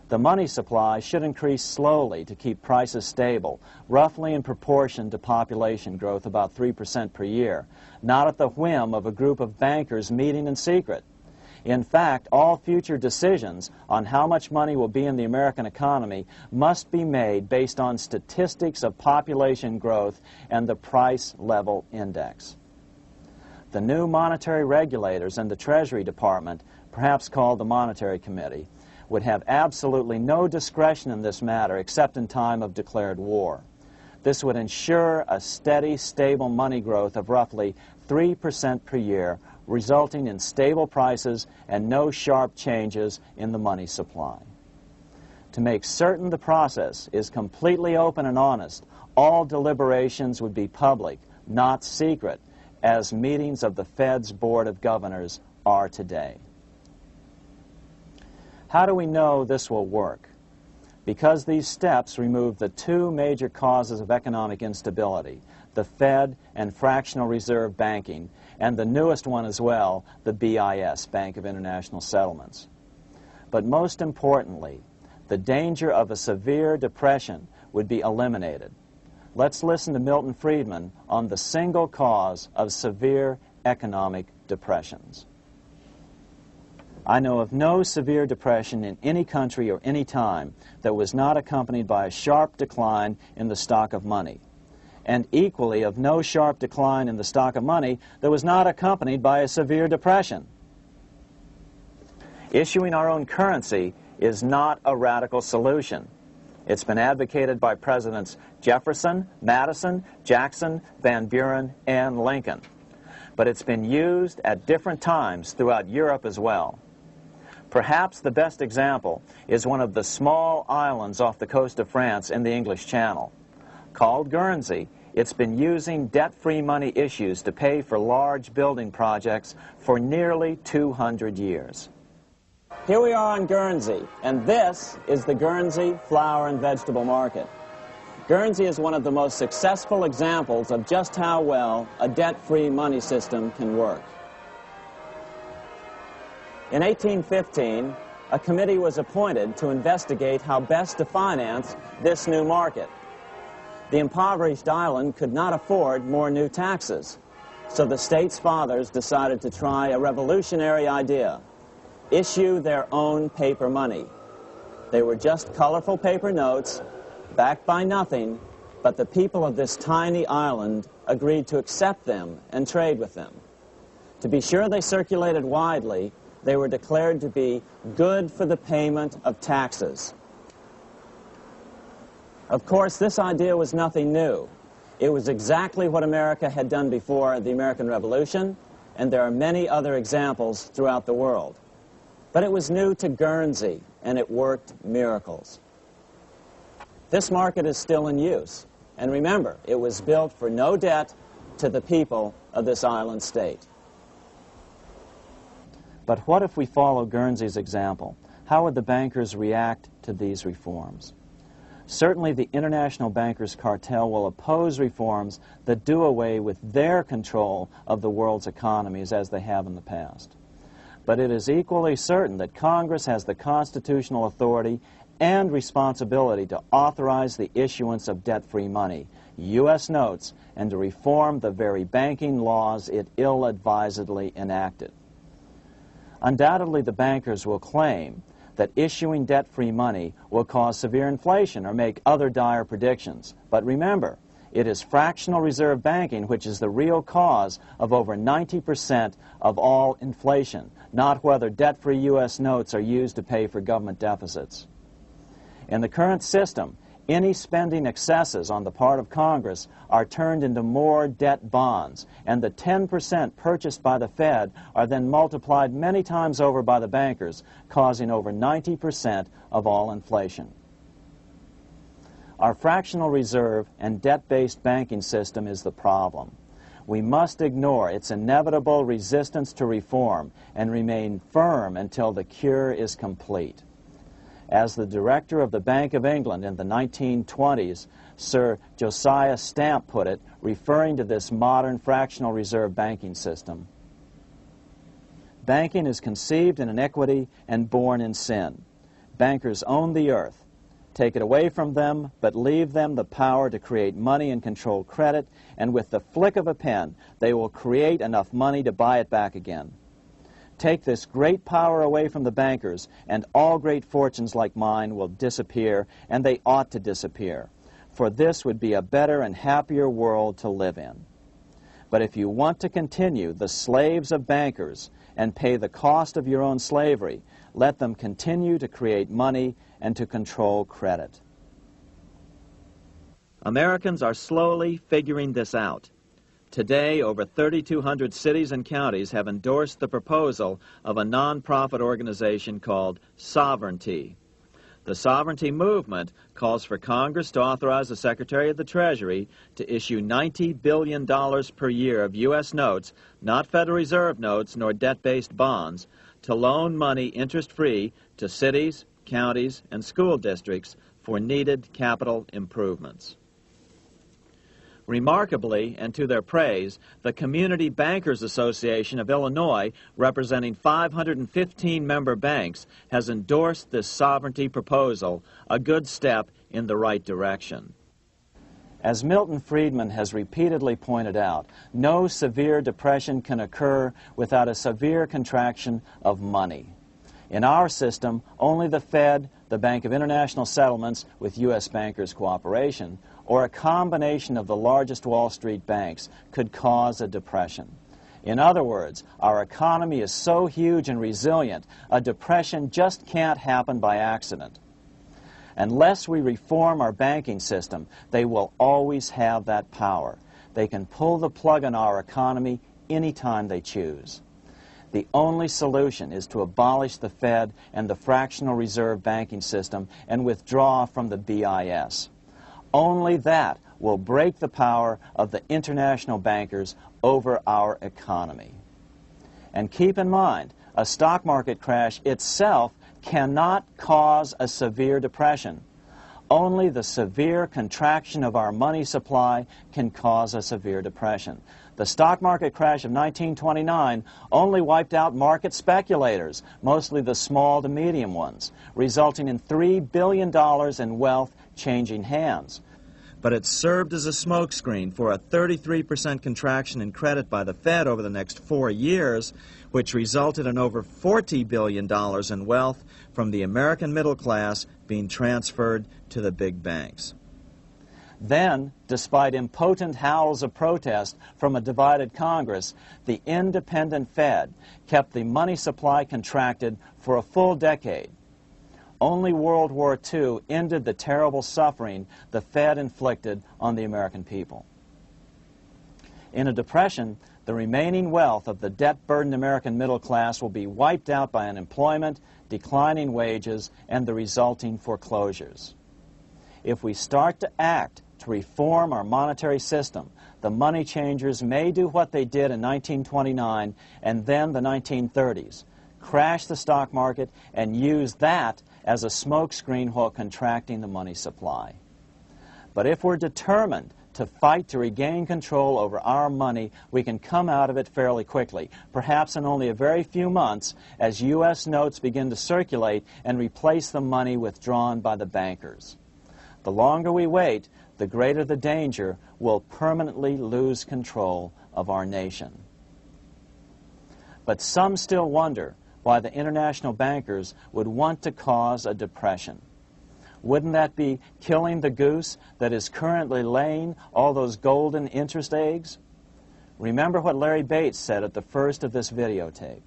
The money supply should increase slowly to keep prices stable, roughly in proportion to population growth, about 3% per year, not at the whim of a group of bankers meeting in secret. In fact, all future decisions on how much money will be in the American economy must be made based on statistics of population growth and the price level index. The new monetary regulators and the Treasury Department, perhaps called the Monetary Committee, would have absolutely no discretion in this matter except in time of declared war. This would ensure a steady, stable money growth of roughly 3% per year, resulting in stable prices and no sharp changes in the money supply. To make certain the process is completely open and honest, all deliberations would be public, not secret, as meetings of the Fed's Board of Governors are today. How do we know this will work? Because these steps remove the two major causes of economic instability, the Fed and fractional reserve banking, and the newest one as well, the BIS, Bank of International Settlements. But most importantly, the danger of a severe depression would be eliminated. Let's listen to Milton Friedman on the single cause of severe economic depressions. I know of no severe depression in any country or any time that was not accompanied by a sharp decline in the stock of money, and equally of no sharp decline in the stock of money that was not accompanied by a severe depression. Issuing our own currency is not a radical solution. It's been advocated by Presidents Jefferson, Madison, Jackson, Van Buren, and Lincoln. But it's been used at different times throughout Europe as well. Perhaps the best example is one of the small islands off the coast of France in the English Channel. Called Guernsey, it's been using debt-free money issues to pay for large building projects for nearly 200 years. Here we are on Guernsey, and this is the Guernsey flower and vegetable market. Guernsey is one of the most successful examples of just how well a debt-free money system can work. In 1815, a committee was appointed to investigate how best to finance this new market. The impoverished island could not afford more new taxes, so the state's fathers decided to try a revolutionary idea: issue their own paper money. They were just colorful paper notes, backed by nothing, but the people of this tiny island agreed to accept them and trade with them. To be sure they circulated widely, they were declared to be good for the payment of taxes. Of course, this idea was nothing new. It was exactly what America had done before the American Revolution, and there are many other examples throughout the world. But it was new to Guernsey, and it worked miracles. This market is still in use, and remember, it was built for no debt to the people of this island state. But what if we follow Guernsey's example? How would the bankers react to these reforms? Certainly the international bankers' cartel will oppose reforms that do away with their control of the world's economies as they have in the past. But it is equally certain that Congress has the constitutional authority and responsibility to authorize the issuance of debt-free money, U.S. notes, and to reform the very banking laws it ill-advisedly enacted. Undoubtedly, the bankers will claim that issuing debt-free money will cause severe inflation or make other dire predictions. But remember, it is fractional reserve banking which is the real cause of over 90% of all inflation, not whether debt-free U.S. notes are used to pay for government deficits. In the current system, any spending excesses on the part of Congress are turned into more debt bonds, and the 10% purchased by the Fed are then multiplied many times over by the bankers, causing over 90% of all inflation. Our fractional reserve and debt-based banking system is the problem. We must ignore its inevitable resistance to reform and remain firm until the cure is complete. As the director of the Bank of England in the 1920s, Sir Josiah Stamp put it, referring to this modern fractional reserve banking system, banking is conceived in iniquity and born in sin. Bankers own the earth. Take it away from them, but leave them the power to create money and control credit, and with the flick of a pen, they will create enough money to buy it back again. Take this great power away from the bankers, and all great fortunes like mine will disappear, and they ought to disappear, for this would be a better and happier world to live in. But if you want to continue the slaves of bankers and pay the cost of your own slavery, let them continue to create money and to control credit. Americans are slowly figuring this out. Today, over 3,200 cities and counties have endorsed the proposal of a nonprofit organization called Sovereignty. The Sovereignty movement calls for Congress to authorize the Secretary of the Treasury to issue $90 billion per year of U.S. notes, not Federal Reserve notes nor debt-based bonds, to loan money interest-free to cities, counties, and school districts for needed capital improvements. Remarkably, and to their praise, the Community Bankers Association of Illinois, representing 515 member banks, has endorsed this sovereignty proposal, a good step in the right direction. As Milton Friedman has repeatedly pointed out, no severe depression can occur without a severe contraction of money. In our system, only the Fed, the Bank of International Settlements, with U.S. bankers' cooperation, or a combination of the largest Wall Street banks could cause a depression. In other words, our economy is so huge and resilient, a depression just can't happen by accident. Unless we reform our banking system, they will always have that power. They can pull the plug on our economy anytime they choose. The only solution is to abolish the Fed and the fractional reserve banking system and withdraw from the BIS. Only that will break the power of the international bankers over our economy. And keep in mind, a stock market crash itself cannot cause a severe depression. Only the severe contraction of our money supply can cause a severe depression. The stock market crash of 1929 only wiped out market speculators, mostly the small to medium ones, resulting in $3 billion in wealth changing hands. But it served as a smokescreen for a 33% contraction in credit by the Fed over the next 4 years, which resulted in over $40 billion in wealth from the American middle class being transferred to the big banks. Then, despite impotent howls of protest from a divided Congress, the independent Fed kept the money supply contracted for a full decade. Only World War II ended the terrible suffering the Fed inflicted on the American people. In a depression, the remaining wealth of the debt-burdened American middle class will be wiped out by unemployment, declining wages, and the resulting foreclosures. If we start to act to reform our monetary system, the money changers may do what they did in 1929 and then the 1930s, crash the stock market and use that as a smokescreen while contracting the money supply. But if we're determined to fight to regain control over our money, we can come out of it fairly quickly, perhaps in only a very few months, as U.S. notes begin to circulate and replace the money withdrawn by the bankers. The longer we wait, the greater the danger we'll permanently lose control of our nation. But some still wonder why the international bankers would want to cause a depression. Wouldn't that be killing the goose that is currently laying all those golden interest eggs? Remember what Larry Bates said at the first of this videotape.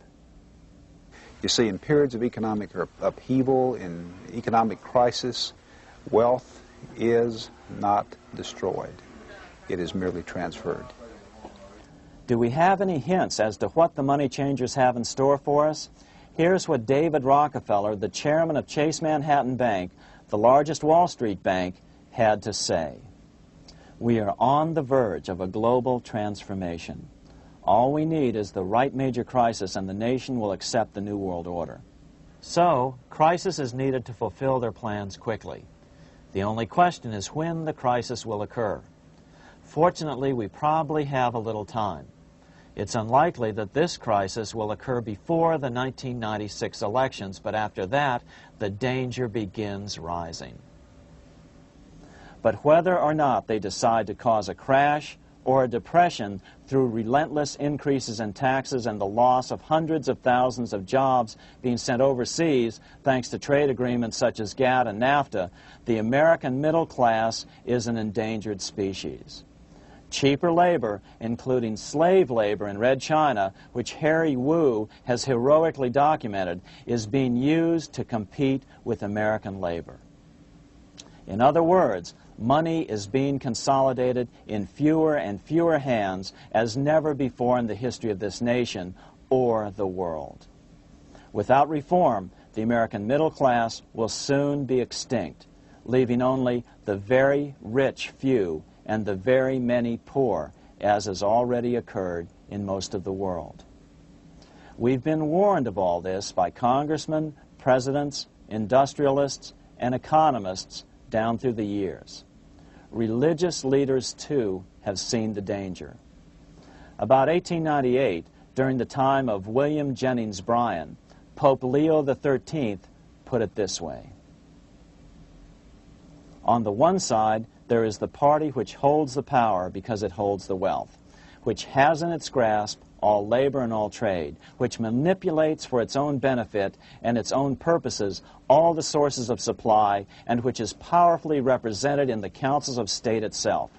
You see, in periods of economic upheaval, in economic crisis, wealth is not destroyed. It is merely transferred. Do we have any hints as to what the money changers have in store for us? Here's what David Rockefeller, the chairman of Chase Manhattan Bank, the largest Wall Street bank, had to say. We are on the verge of a global transformation. All we need is the right major crisis and the nation will accept the New World Order. So, crisis is needed to fulfill their plans quickly. The only question is when the crisis will occur. Fortunately, we probably have a little time. It's unlikely that this crisis will occur before the 1996 elections, but after that, the danger begins rising. But whether or not they decide to cause a crash or a depression through relentless increases in taxes and the loss of hundreds of thousands of jobs being sent overseas thanks to trade agreements such as GATT and NAFTA, the American middle class is an endangered species. Cheaper labor, including slave labor in Red China, which Harry Wu has heroically documented, is being used to compete with American labor. In other words, Money is being consolidated in fewer and fewer hands as never before in the history of this nation or the world. Without reform, the American middle class will soon be extinct, leaving only the very rich few and the very many poor, as has already occurred in most of the world. We've been warned of all this by congressmen, presidents, industrialists, and economists down through the years. Religious leaders, too, have seen the danger. About 1898, during the time of William Jennings Bryan, Pope Leo XIII put it this way: on the one side, there is the party which holds the power because it holds the wealth, which has in its grasp all labor and all trade, which manipulates for its own benefit and its own purposes all the sources of supply, and which is powerfully represented in the councils of state itself.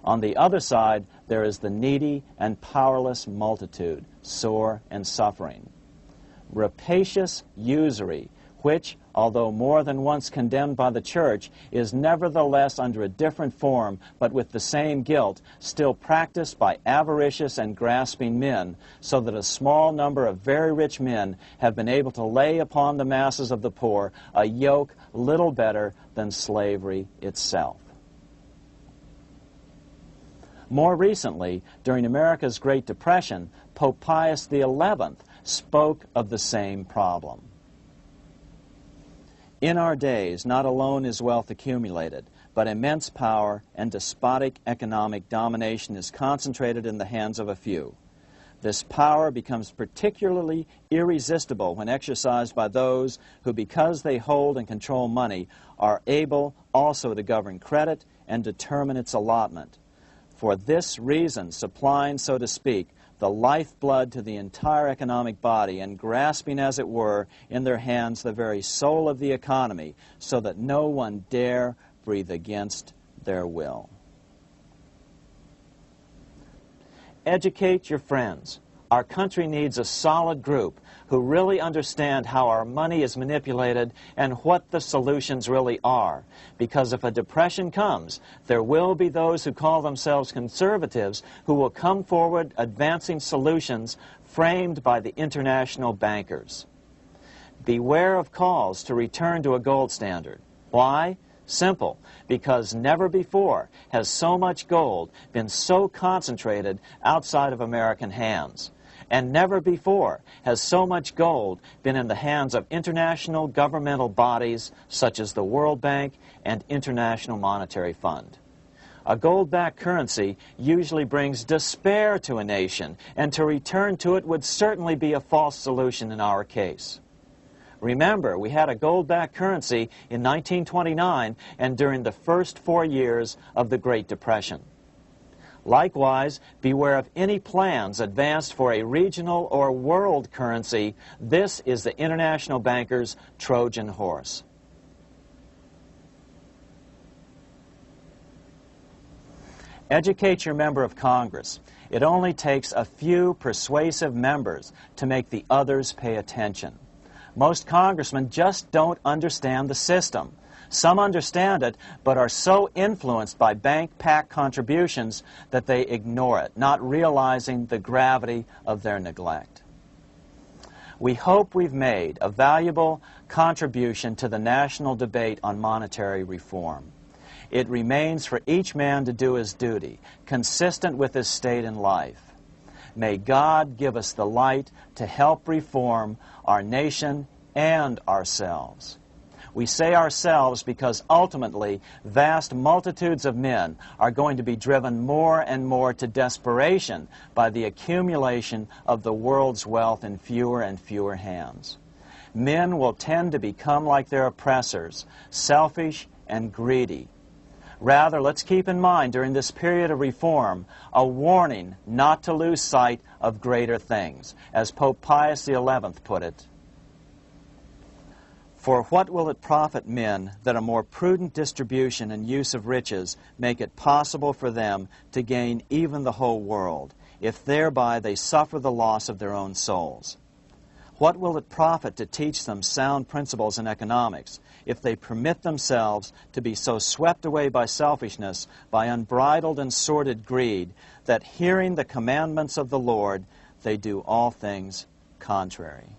On the other side, there is the needy and powerless multitude, sore and suffering. Rapacious usury, which, although more than once condemned by the Church, is nevertheless under a different form, but with the same guilt, still practiced by avaricious and grasping men, so that a small number of very rich men have been able to lay upon the masses of the poor a yoke little better than slavery itself. More recently, during America's Great Depression, Pope Pius XI spoke of the same problem. In our days, not alone is wealth accumulated, but immense power and despotic economic domination is concentrated in the hands of a few. This power becomes particularly irresistible when exercised by those who, because they hold and control money, are able also to govern credit and determine its allotment. For this reason, supplying, so to speak, the lifeblood to the entire economic body, and grasping, as it were, in their hands the very soul of the economy, so that no one dare breathe against their will. Educate your friends. Our country needs a solid group who really understand how our money is manipulated and what the solutions really are. Because if a depression comes, there will be those who call themselves conservatives who will come forward advancing solutions framed by the international bankers. Beware of calls to return to a gold standard. Why? Simple, because never before has so much gold been so concentrated outside of American hands. And never before has so much gold been in the hands of international governmental bodies such as the World Bank and International Monetary Fund. A gold-backed currency usually brings despair to a nation, and to return to it would certainly be a false solution in our case. Remember, we had a gold-backed currency in 1929 and during the first 4 years of the Great Depression. Likewise, beware of any plans advanced for a regional or world currency. This is the international bankers' Trojan horse. Educate your member of Congress. It only takes a few persuasive members to make the others pay attention. Most congressmen just don't understand the system. Some understand it, but are so influenced by bank-packed contributions that they ignore it, not realizing the gravity of their neglect. We hope we've made a valuable contribution to the national debate on monetary reform. It remains for each man to do his duty, consistent with his state in life. May God give us the light to help reform our nation and ourselves. We say ourselves because ultimately vast multitudes of men are going to be driven more and more to desperation by the accumulation of the world's wealth in fewer and fewer hands. Men will tend to become like their oppressors, selfish and greedy. Rather, let's keep in mind during this period of reform a warning not to lose sight of greater things, as Pope Pius XI put it. For what will it profit men that a more prudent distribution and use of riches make it possible for them to gain even the whole world, if thereby they suffer the loss of their own souls? What will it profit to teach them sound principles in economics if they permit themselves to be so swept away by selfishness, by unbridled and sordid greed, that hearing the commandments of the Lord, they do all things contrary?